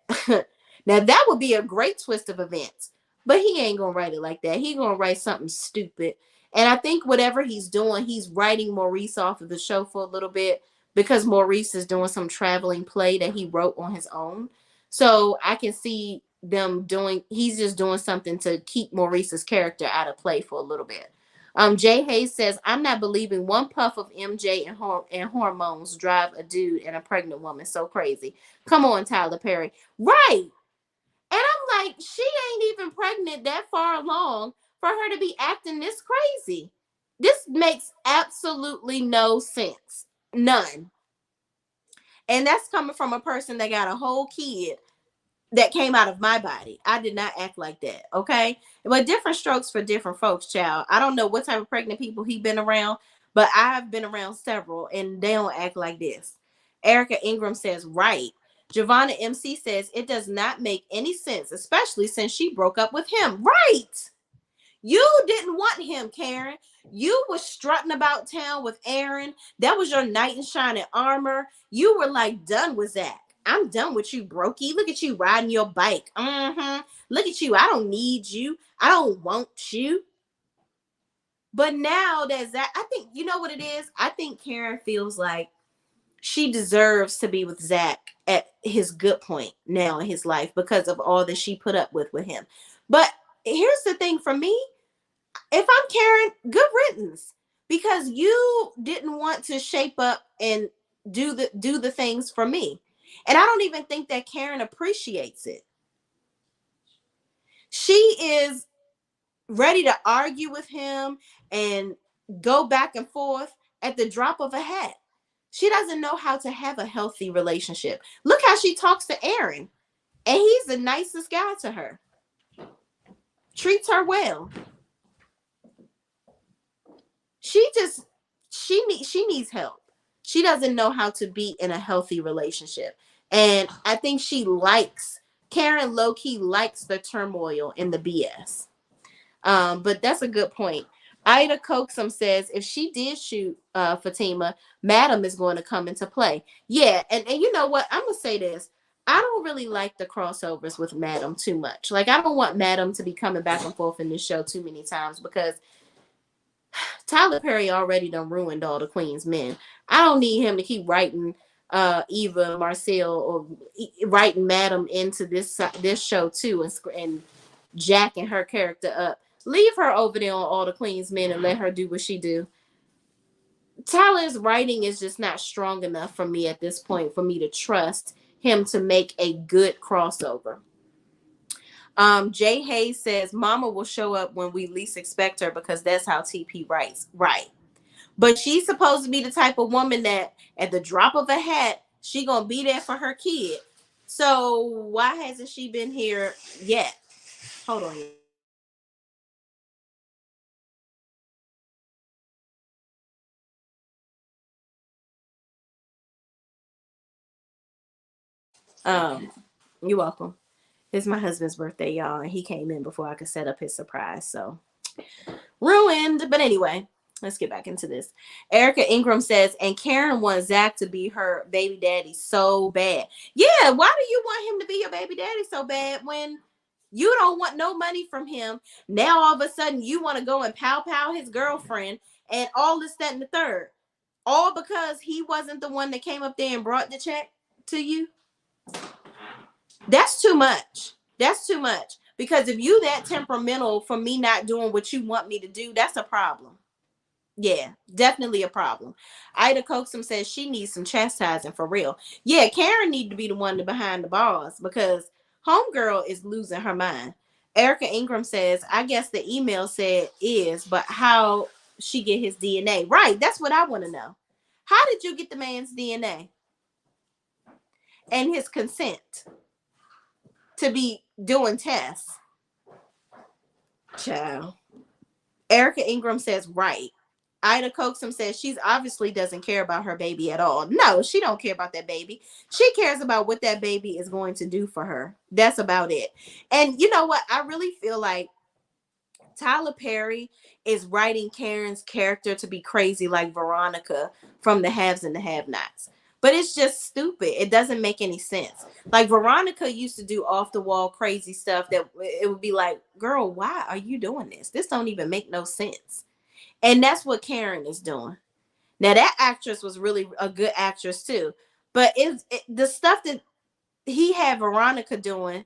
now that would be a great twist of events, but he ain't going to write it like that. He going to write something stupid And I think whatever he's doing, he's writing Maurice off of the show for a little bit because Maurice is doing some traveling play that he wrote on his own. So I can see them doing, he's just doing something to keep Maurice's character out of play for a little bit. Jay Hayes says, I'm not believing one puff of MJ and hormones drive a dude and a pregnant woman so crazy. Come on, Tyler Perry. Right. And I'm like, she ain't even pregnant that far along for her to be acting this crazy. This makes absolutely no sense. None. And that's coming from a person that got a whole kid that came out of my body. I did not act like that. Okay. But different strokes for different folks, child. I don't know what type of pregnant people he been around, but I've been around several and they don't act like this. Erica Ingram says, right. Giovanna MC says, it does not make any sense, especially since she broke up with him. Right. You didn't want him, Karen. You were strutting about town with Aaron. That was your knight in shining armor. You were like done with Zach. I'm done with you, Brokey. Look at you riding your bike. Look at you. I don't need you. I don't want you. But now that Zach, I think, you know what it is? I think Karen feels like she deserves to be with Zach at his good point now in his life because of all that she put up with him. But here's the thing for me. If I'm Karen, good riddance, because you didn't want to shape up and do the things for me. And I don't even think that Karen appreciates it. She is ready to argue with him and go back and forth at the drop of a hat. She doesn't know how to have a healthy relationship. Look how she talks to Aaron. And he's the nicest guy to her. Treats her well. She needs help. She doesn't know how to be in a healthy relationship. And I think Karen low-key likes the turmoil and the BS. But that's a good point. Ida Coaxum says, if she did shoot Fatima, Madam is going to come into play. Yeah, and you know what? I'm going to say this. I don't really like the crossovers with Madam too much. Like, I don't want Madam to be coming back and forth in this show too many times because Tyler Perry already done ruined all the Queen's men. I don't need him to keep writing Eva Marcel or writing Madam into this show too and jacking her character up. Leave her over there on all the Queen's men and let her do what she do. Tyler's writing is just not strong enough for me at this point for me to trust him to make a good crossover. Jay Hayes says Mama will show up when we least expect her because that's how TP writes. Right. But she's supposed to be the type of woman that at the drop of a hat, she gonna be there for her kid. So why hasn't she been here yet? Hold on. You're welcome. It's my husband's birthday, y'all, and he came in before I could set up his surprise. So ruined. But anyway, let's get back into this. Erica Ingram says, and Karen wants Zach to be her baby daddy so bad. Yeah, why do you want him to be your baby daddy so bad when you don't want no money from him? Now all of a sudden you want to go and pow his girlfriend and all this, that, and the third. All because he wasn't the one that came up there and brought the check to you. That's too much. That's too much. Because if you that temperamental for me not doing what you want me to do, that's a problem. Yeah, definitely a problem. Ida Coaxum says she needs some chastising for real. Yeah, Karen need to be the one behind the bars because homegirl is losing her mind. Erica Ingram says, I guess the email said is, but how she get his DNA? Right, that's what I want to know. How did you get the man's DNA? And his consent to be doing tests. Child. Erica Ingram says, right. Ida Coaxum says she's obviously doesn't care about her baby at all. No, she don't care about that baby. She cares about what that baby is going to do for her. That's about it. And you know what? I really feel like Tyler Perry is writing Karen's character to be crazy like Veronica from The Haves and the Have-Nots. But it's just stupid. It doesn't make any sense. Like Veronica used to do off the wall crazy stuff that it would be like, girl, why are you doing this? This don't even make no sense. And that's what Karen is doing. Now that actress was really a good actress too, but the stuff that he had Veronica doing,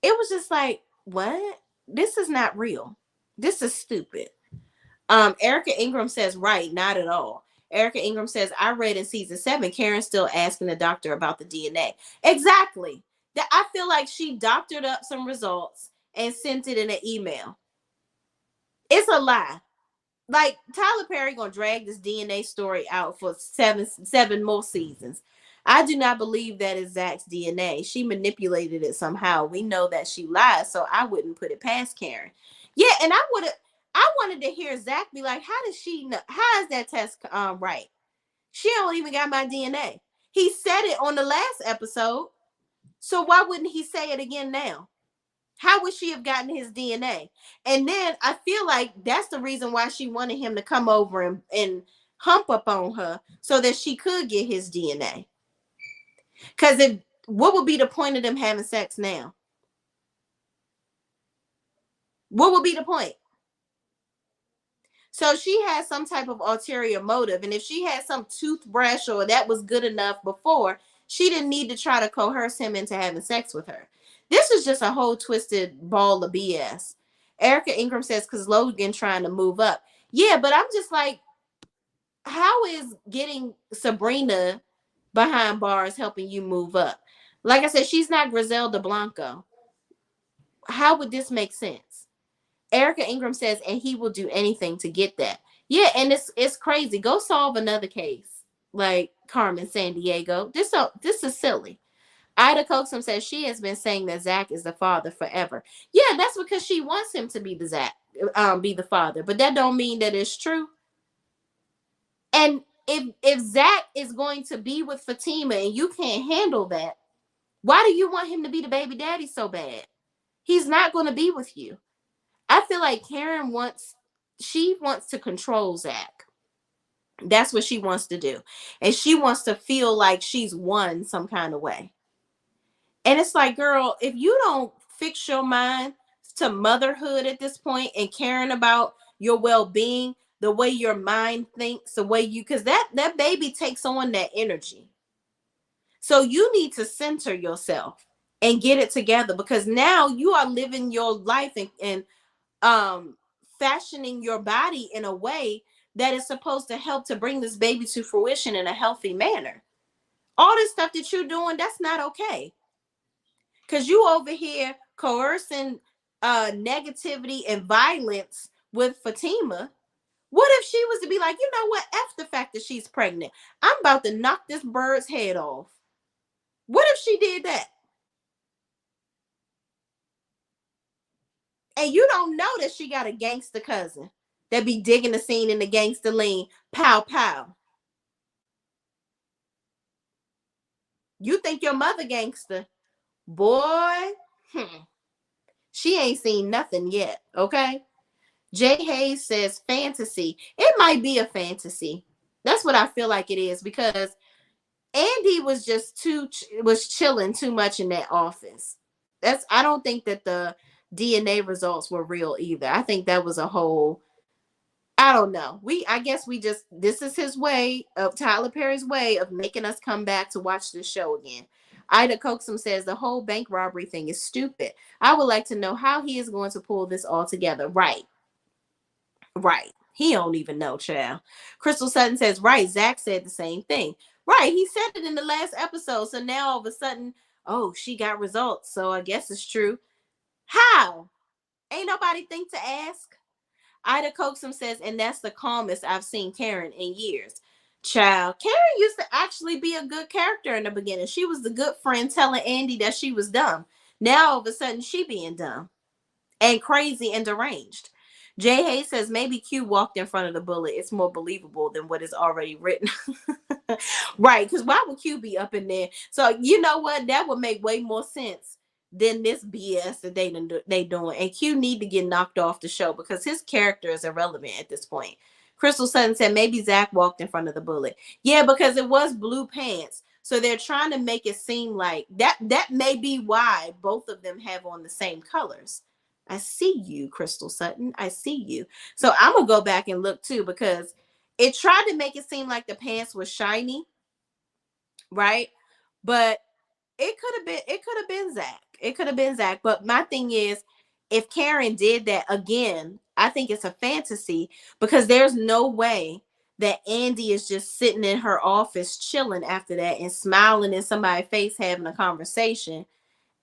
it was just like, what? This is not real. This is stupid. Erica Ingram says, right, not at all. Erica Ingram says, I read in season 7, Karen's still asking the doctor about the DNA. Exactly. That I feel like she doctored up some results and sent it in an email. It's a lie. Like Tyler Perry gonna drag this DNA story out for seven more seasons. I do not believe that is Zach's DNA. She manipulated it somehow. We know that she lied, so I wouldn't put it past Karen. Yeah, and I wanted to hear Zach be like, how does she know? How is that test right? She don't even got my DNA. He said it on the last episode, so why wouldn't he say it again now? How would she have gotten his DNA? And then I feel like that's the reason why she wanted him to come over and hump up on her so that she could get his DNA. Because if what would be the point of them having sex now? What would be the point? So she had some type of ulterior motive. And if she had some toothbrush or that was good enough before, she didn't need to try to coerce him into having sex with her. This is just a whole twisted ball of BS. Erica Ingram says, because Logan trying to move up. Yeah, but I'm just like, how is getting Sabrina behind bars helping you move up? Like I said, she's not Griselda Blanco. How would this make sense? Erica Ingram says, and he will do anything to get that. Yeah, and it's crazy. Go solve another case like Carmen Sandiego. This is silly. Ida Coxum says she has been saying that Zach is the father forever. Yeah, that's because she wants him to be be the father. But that don't mean that it's true. And if Zach is going to be with Fatima and you can't handle that, why do you want him to be the baby daddy so bad? He's not going to be with you. I feel like Karen wants to control Zach. That's what she wants to do. And she wants to feel like she's won some kind of way. And it's like, girl, if you don't fix your mind to motherhood at this point and caring about your well-being, the way your mind thinks, the way you, because that baby takes on that energy. So you need to center yourself and get it together, because now you are living your life and fashioning your body in a way that is supposed to help to bring this baby to fruition in a healthy manner. All this stuff that you're doing, that's not okay. Because you over here coercing negativity and violence with Fatima. What if she was to be like, you know what? F the fact that she's pregnant. I'm about to knock this bird's head off. What if she did that? And you don't know that she got a gangster cousin that be digging the scene in the gangster lean. Pow, pow. You think your mother gangster. Boy, she ain't seen nothing yet, okay? Jay Hayes says fantasy. It might be a fantasy. That's what I feel like it is, because Andy was just was chilling too much in that office. I don't think that the DNA results were real either. I think that was a whole, I don't know. I guess this is his way of Tyler Perry's way of making us come back to watch this show again. Ida Coxum says the whole bank robbery thing is stupid. I would like to know how he is going to pull this all together. Right. He don't even know, child. Crystal Sutton says, right, Zach said the same thing. Right, he said it in the last episode. So now all of a sudden, oh, she got results. So I guess it's true. How? Ain't nobody think to ask? Ida Coxum says, and that's the calmest I've seen Karen in years. Child, Karen used to actually be a good character in the beginning. She was the good friend telling Andy that she was dumb. Now all of a sudden she being dumb and crazy and deranged. Jay Hayes says maybe Q walked in front of the bullet. It's more believable than what is already written. Right, because why would Q be up in there? So you know what? That would make way more sense than this BS that they doing. And Q need to get knocked off the show because his character is irrelevant at this point. Crystal Sutton said maybe Zach walked in front of the bullet. Yeah, because it was blue pants. So they're trying to make it seem like that may be why both of them have on the same colors. I see you, Crystal Sutton. I see you. So I'm gonna go back and look too, because it tried to make it seem like the pants was shiny, right? But it could have been Zach. It could have been Zach. But my thing is, if Karen did that again, I think it's a fantasy, because there's no way that Andy is just sitting in her office chilling after that and smiling in somebody's face having a conversation,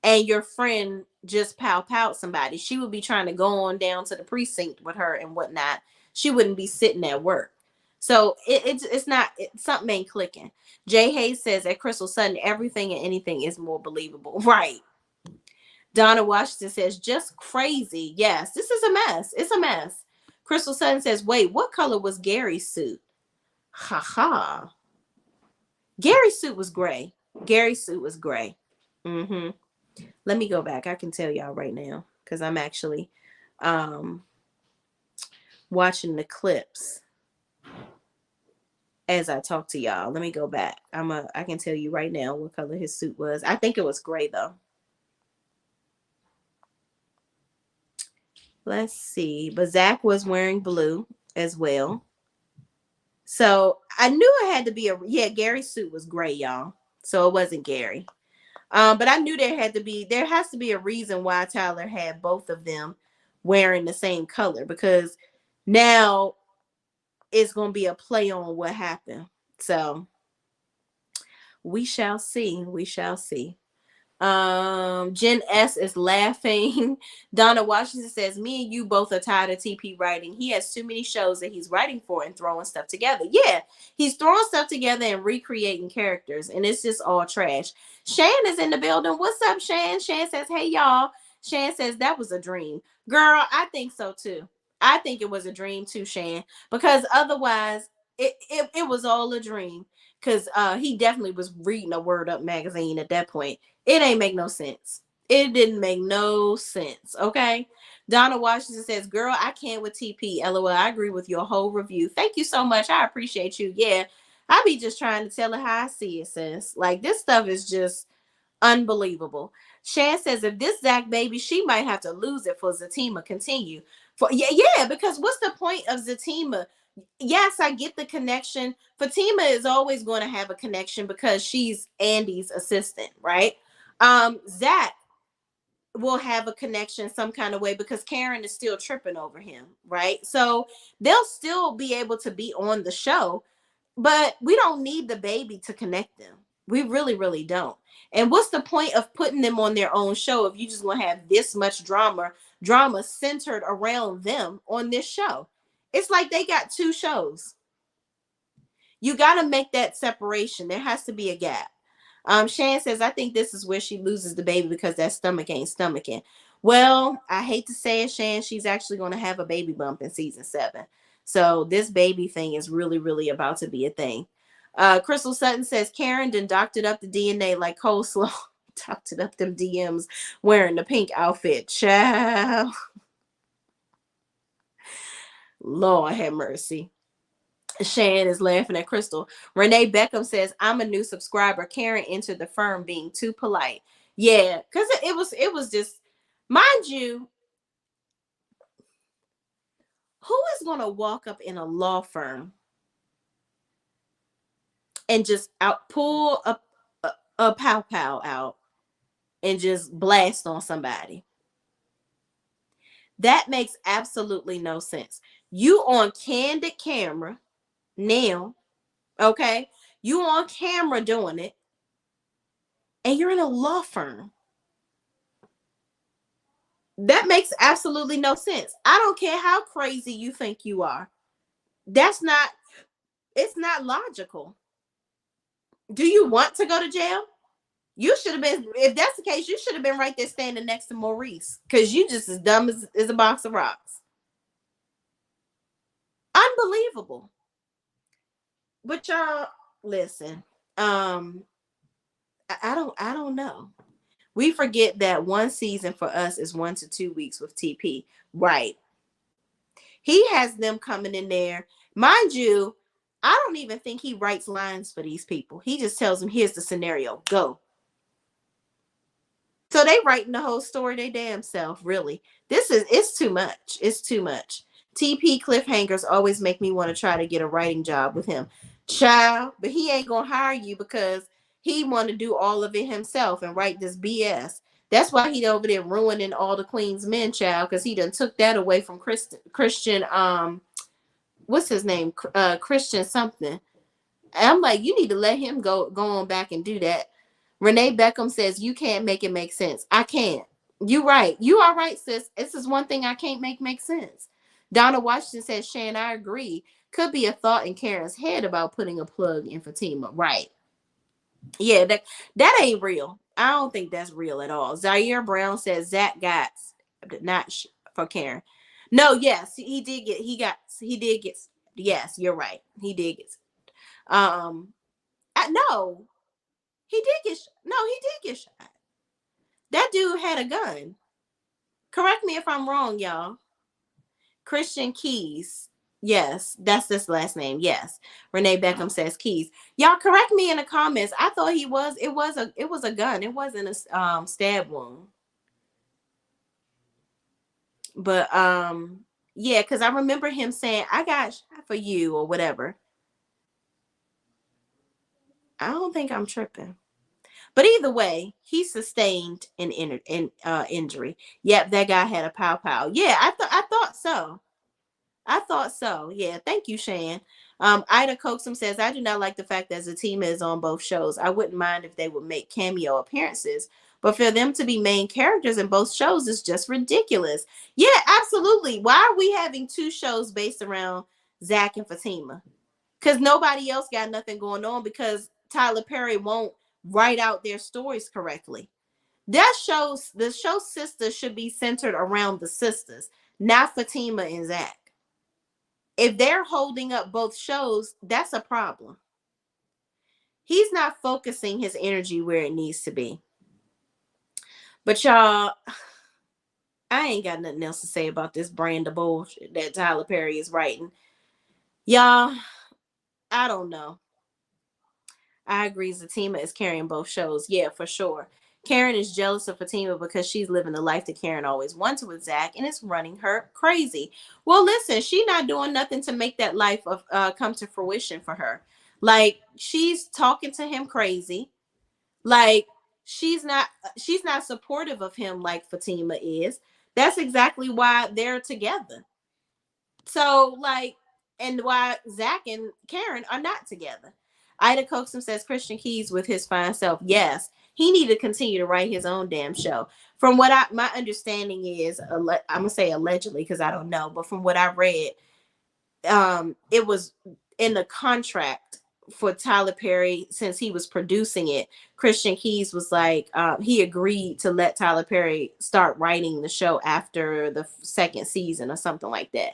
and your friend just pow somebody. She would be trying to go on down to the precinct with her and whatnot. She wouldn't be sitting at work. So it's not, something ain't clicking. Jay Hayes says at Crystal Sutton, everything and anything is more believable. Right. Donna Washington says, just crazy. Yes, this is a mess. It's a mess. Crystal Sutton says, wait, what color was Gary's suit? Ha ha. Gary's suit was gray. Gary's suit was gray. Mm-hmm. Let me go back. I can tell y'all right now, because I'm actually watching the clips as I talk to y'all. Let me go back. I can tell you right now what color his suit was. I think it was gray though. Let's see. But Zach was wearing blue as well. So I knew it had to be Gary's suit was gray, y'all. So it wasn't Gary. But I knew there has to be a reason why Tyler had both of them wearing the same color, because now it's going to be a play on what happened. So we shall see. We shall see. Jen S is laughing. Donna Washington says, me and you both are tired of TP writing. He has too many shows that he's writing for and throwing stuff together. Yeah, he's throwing stuff together and recreating characters, and it's just all trash. Shan is in the building. What's up, Shan? Shan says, hey y'all. Shan says, that was a dream. Girl, I think so too. I think it was a dream too, Shan, because otherwise it was all a dream. Because he definitely was reading a Word Up magazine at that point. It ain't make no sense. It didn't make no sense. Okay. Donna Washington says, girl, I can't with TP. LOL. I agree with your whole review. Thank you so much. I appreciate you. Yeah. I be just trying to tell her how I see it, sis. Like, this stuff is just unbelievable. Shan says, if this Zach baby, she might have to lose it for Zatima continue. Because what's the point of Zatima? Yes, I get the connection. Fatima is always going to have a connection because she's Andy's assistant, right? Zach will have a connection some kind of way because Karen is still tripping over him, right? So they'll still be able to be on the show, but we don't need the baby to connect them. We really, really don't. And what's the point of putting them on their own show if you just want to have this much drama centered around them on this show? It's like they got two shows. You got to make that separation. There has to be a gap. Shan says, I think this is where she loses the baby because that stomach ain't stomaching. Well, I hate to say it, Shan, she's actually going to have a baby bump in season 7. So this baby thing is really, really about to be a thing. Crystal Sutton says, Karen done doctored up the DNA like coleslaw. Doctored up them DMs wearing the pink outfit. Child. Lord have mercy. Shan is laughing at Crystal. Renee Beckham says, I'm a new subscriber. Karen entered the firm being too polite. Yeah, because it was just, mind you, who is going to walk up in a law firm and just pull a pow out and just blast on somebody? That makes absolutely no sense. You on candid camera now, okay? You on camera doing it, and you're in a law firm. That makes absolutely no sense. I don't care how crazy you think you are. It's not logical. Do you want to go to jail? You should have been, if that's the case, you should have been right there standing next to Maurice, because you just as dumb as a box of rocks. Unbelievable. But y'all, listen, I don't know. We forget that one season for us is 1 to 2 weeks with TP. Right. He has them coming in there. Mind you, I don't even think he writes lines for these people. He just tells them, here's the scenario. Go. So they writing the whole story they damn self, really. It's too much. It's too much. TP cliffhangers always make me want to try to get a writing job with him. Child, but he ain't gonna hire you because he want to do all of it himself and write this BS. That's why he over there ruining all the Queen's Men, child, because he done took that away from Christian what's his name? Christian something. I'm like, you need to let him go on back and do that. Renee Beckham says you can't make it make sense. I can't. You right. You are right, sis. This is one thing I can't make sense. Donna Washington says, Shan, I agree. Could be a thought in Karen's head about putting a plug in Fatima. Right. Yeah, that ain't real. I don't think that's real at all. Zaire Brown says Zach got not for Karen. No, yes, he did get yes, you're right. He did get no, he did get no, he did get shot. That dude had a gun. Correct me if I'm wrong, y'all. Christian Keys. Yes, that's this last name. Yes. Renee Beckham says Keys. Y'all correct me in the comments. I thought it was a gun. It wasn't a stab wound. But yeah, because I remember him saying, I got shot for you or whatever. I don't think I'm tripping. But either way, he sustained an injury. Yep, that guy had a pow pow. Yeah, I thought so. I thought so. Yeah, thank you, Shan. Ida Coaxum says, I do not like the fact that Zatima is on both shows. I wouldn't mind if they would make cameo appearances, but for them to be main characters in both shows is just ridiculous. Yeah, absolutely. Why are we having two shows based around Zach and Fatima? Because nobody else got nothing going on because Tyler Perry won't write out their stories correctly. That shows the show Sistas should be centered around the sisters, not Fatima and Zach. If they're holding up both shows, that's a problem. He's not focusing his energy where it needs to be. But y'all, I ain't got nothing else to say about this brand of bullshit that Tyler Perry is writing. Y'all, I don't know. I agree. Fatima is carrying both shows. Yeah, for sure. Karen is jealous of Fatima because she's living the life that Karen always wanted with Zach, and it's running her crazy. Well, listen, she's not doing nothing to make that life of come to fruition for her. Like she's talking to him crazy. Like she's not supportive of him like Fatima is. That's exactly why they're together. So, like, and why Zach and Karen are not together. Ida Coxum says Christian Keys with his fine self. Yes, he need to continue to write his own damn show. From what my understanding is, I'm gonna say allegedly because I don't know, but from what I read, it was in the contract for Tyler Perry since he was producing it. Christian Keys was like, he agreed to let Tyler Perry start writing the show after the second season or something like that,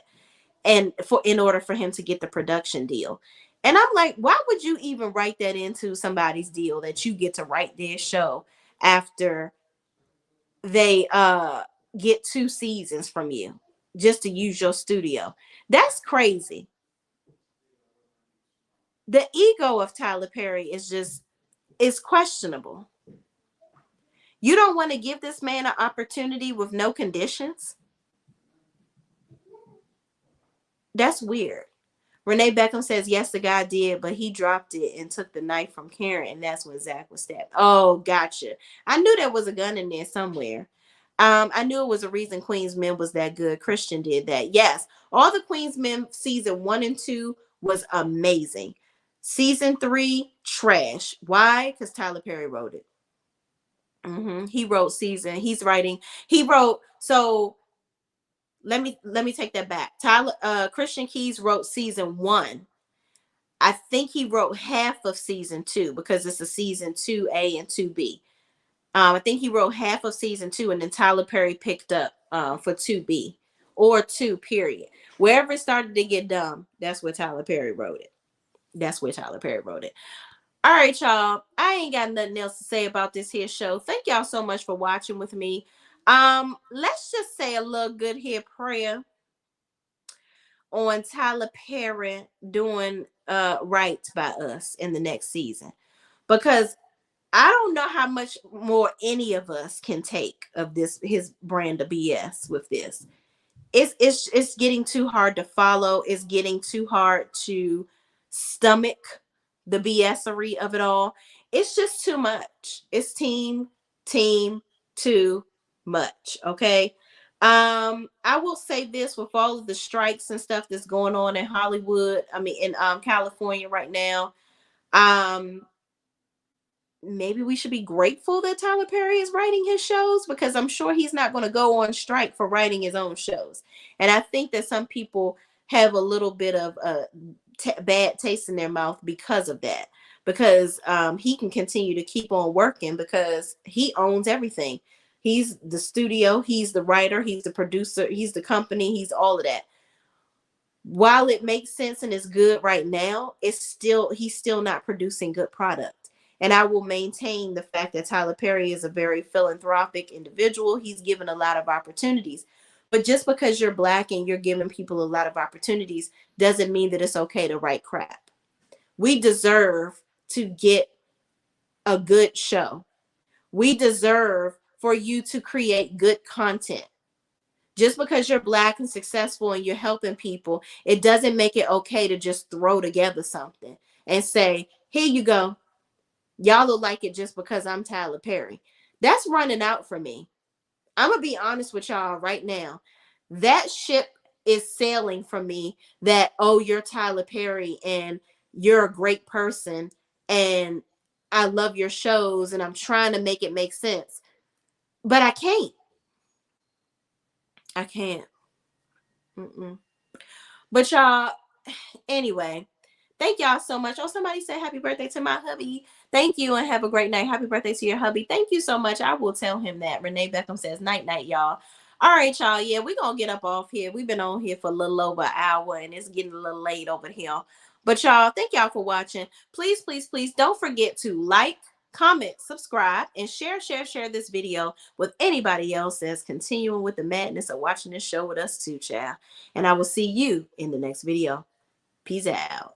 and in order for him to get the production deal. And I'm like, why would you even write that into somebody's deal that you get to write their show after they get 2 seasons from you just to use your studio? That's crazy. The ego of Tyler Perry is questionable. You don't want to give this man an opportunity with no conditions? That's weird. Renee Beckham says, yes, the guy did, but he dropped it and took the knife from Karen, and that's when Zach was stabbed. Oh, gotcha. I knew there was a gun in there somewhere. I knew it was a reason Queen's Men was that good. Christian did that. Yes, all the Queen's Men season 1 and 2 was amazing. Season 3, trash. Why? Because Tyler Perry wrote it. He wrote season. He's writing. He wrote. So let me take that back. Christian Keys wrote season 1. I think he wrote half of season 2 because it's a season 2A and 2B. I think he wrote half of season 2, and then Tyler Perry picked up for 2B or 2 period. Wherever it started to get dumb, that's where Tyler Perry wrote it. That's where Tyler Perry wrote it. All right, y'all. I ain't got nothing else to say about this here show. Thank y'all so much for watching with me. Let's just say a little good here prayer on Tyler Perry doing right by us in the next season, because I don't know how much more any of us can take of this, his brand of BS with this. It's getting too hard to follow. It's getting too hard to stomach the BSery of it all. It's just too much. It's team too much. Okay. I will say this, with all of the strikes and stuff that's going on in Hollywood, I mean in California right now. Um, Maybe we should be grateful that Tyler Perry is writing his shows, because I'm sure he's not going to go on strike for writing his own shows. And I think that some people have a little bit of bad taste in their mouth because of that. Because he can continue to keep on working because he owns everything. He's the studio, he's the writer, he's the producer, he's the company, he's all of that. While it makes sense and is good right now, he's still not producing good product. And I will maintain the fact that Tyler Perry is a very philanthropic individual. He's given a lot of opportunities. But just because you're black and you're giving people a lot of opportunities doesn't mean that it's okay to write crap. We deserve to get a good show. We deserve for you to create good content. Just because you're black and successful and you're helping people, it doesn't make it okay to just throw together something and say, here you go. Y'all will like it just because I'm Tyler Perry. That's running out for me. I'm going to be honest with y'all right now. That ship is sailing for me, that, oh, you're Tyler Perry and you're a great person and I love your shows and I'm trying to make it make sense. But I can't. I can't. Mm-mm. But y'all, anyway, thank y'all so much. Oh, somebody said happy birthday to my hubby. Thank you and have a great night. Happy birthday to your hubby. Thank you so much. I will tell him that. Renee Beckham says night night, y'all. All right, y'all. Yeah, we're going to get up off here. We've been on here for a little over an hour and it's getting a little late over here. But y'all, thank y'all for watching. Please, please, please don't forget to like, comment, subscribe, and share this video with anybody else that's continuing with the madness of watching this show with us too, child. And I will see you in the next video. Peace out.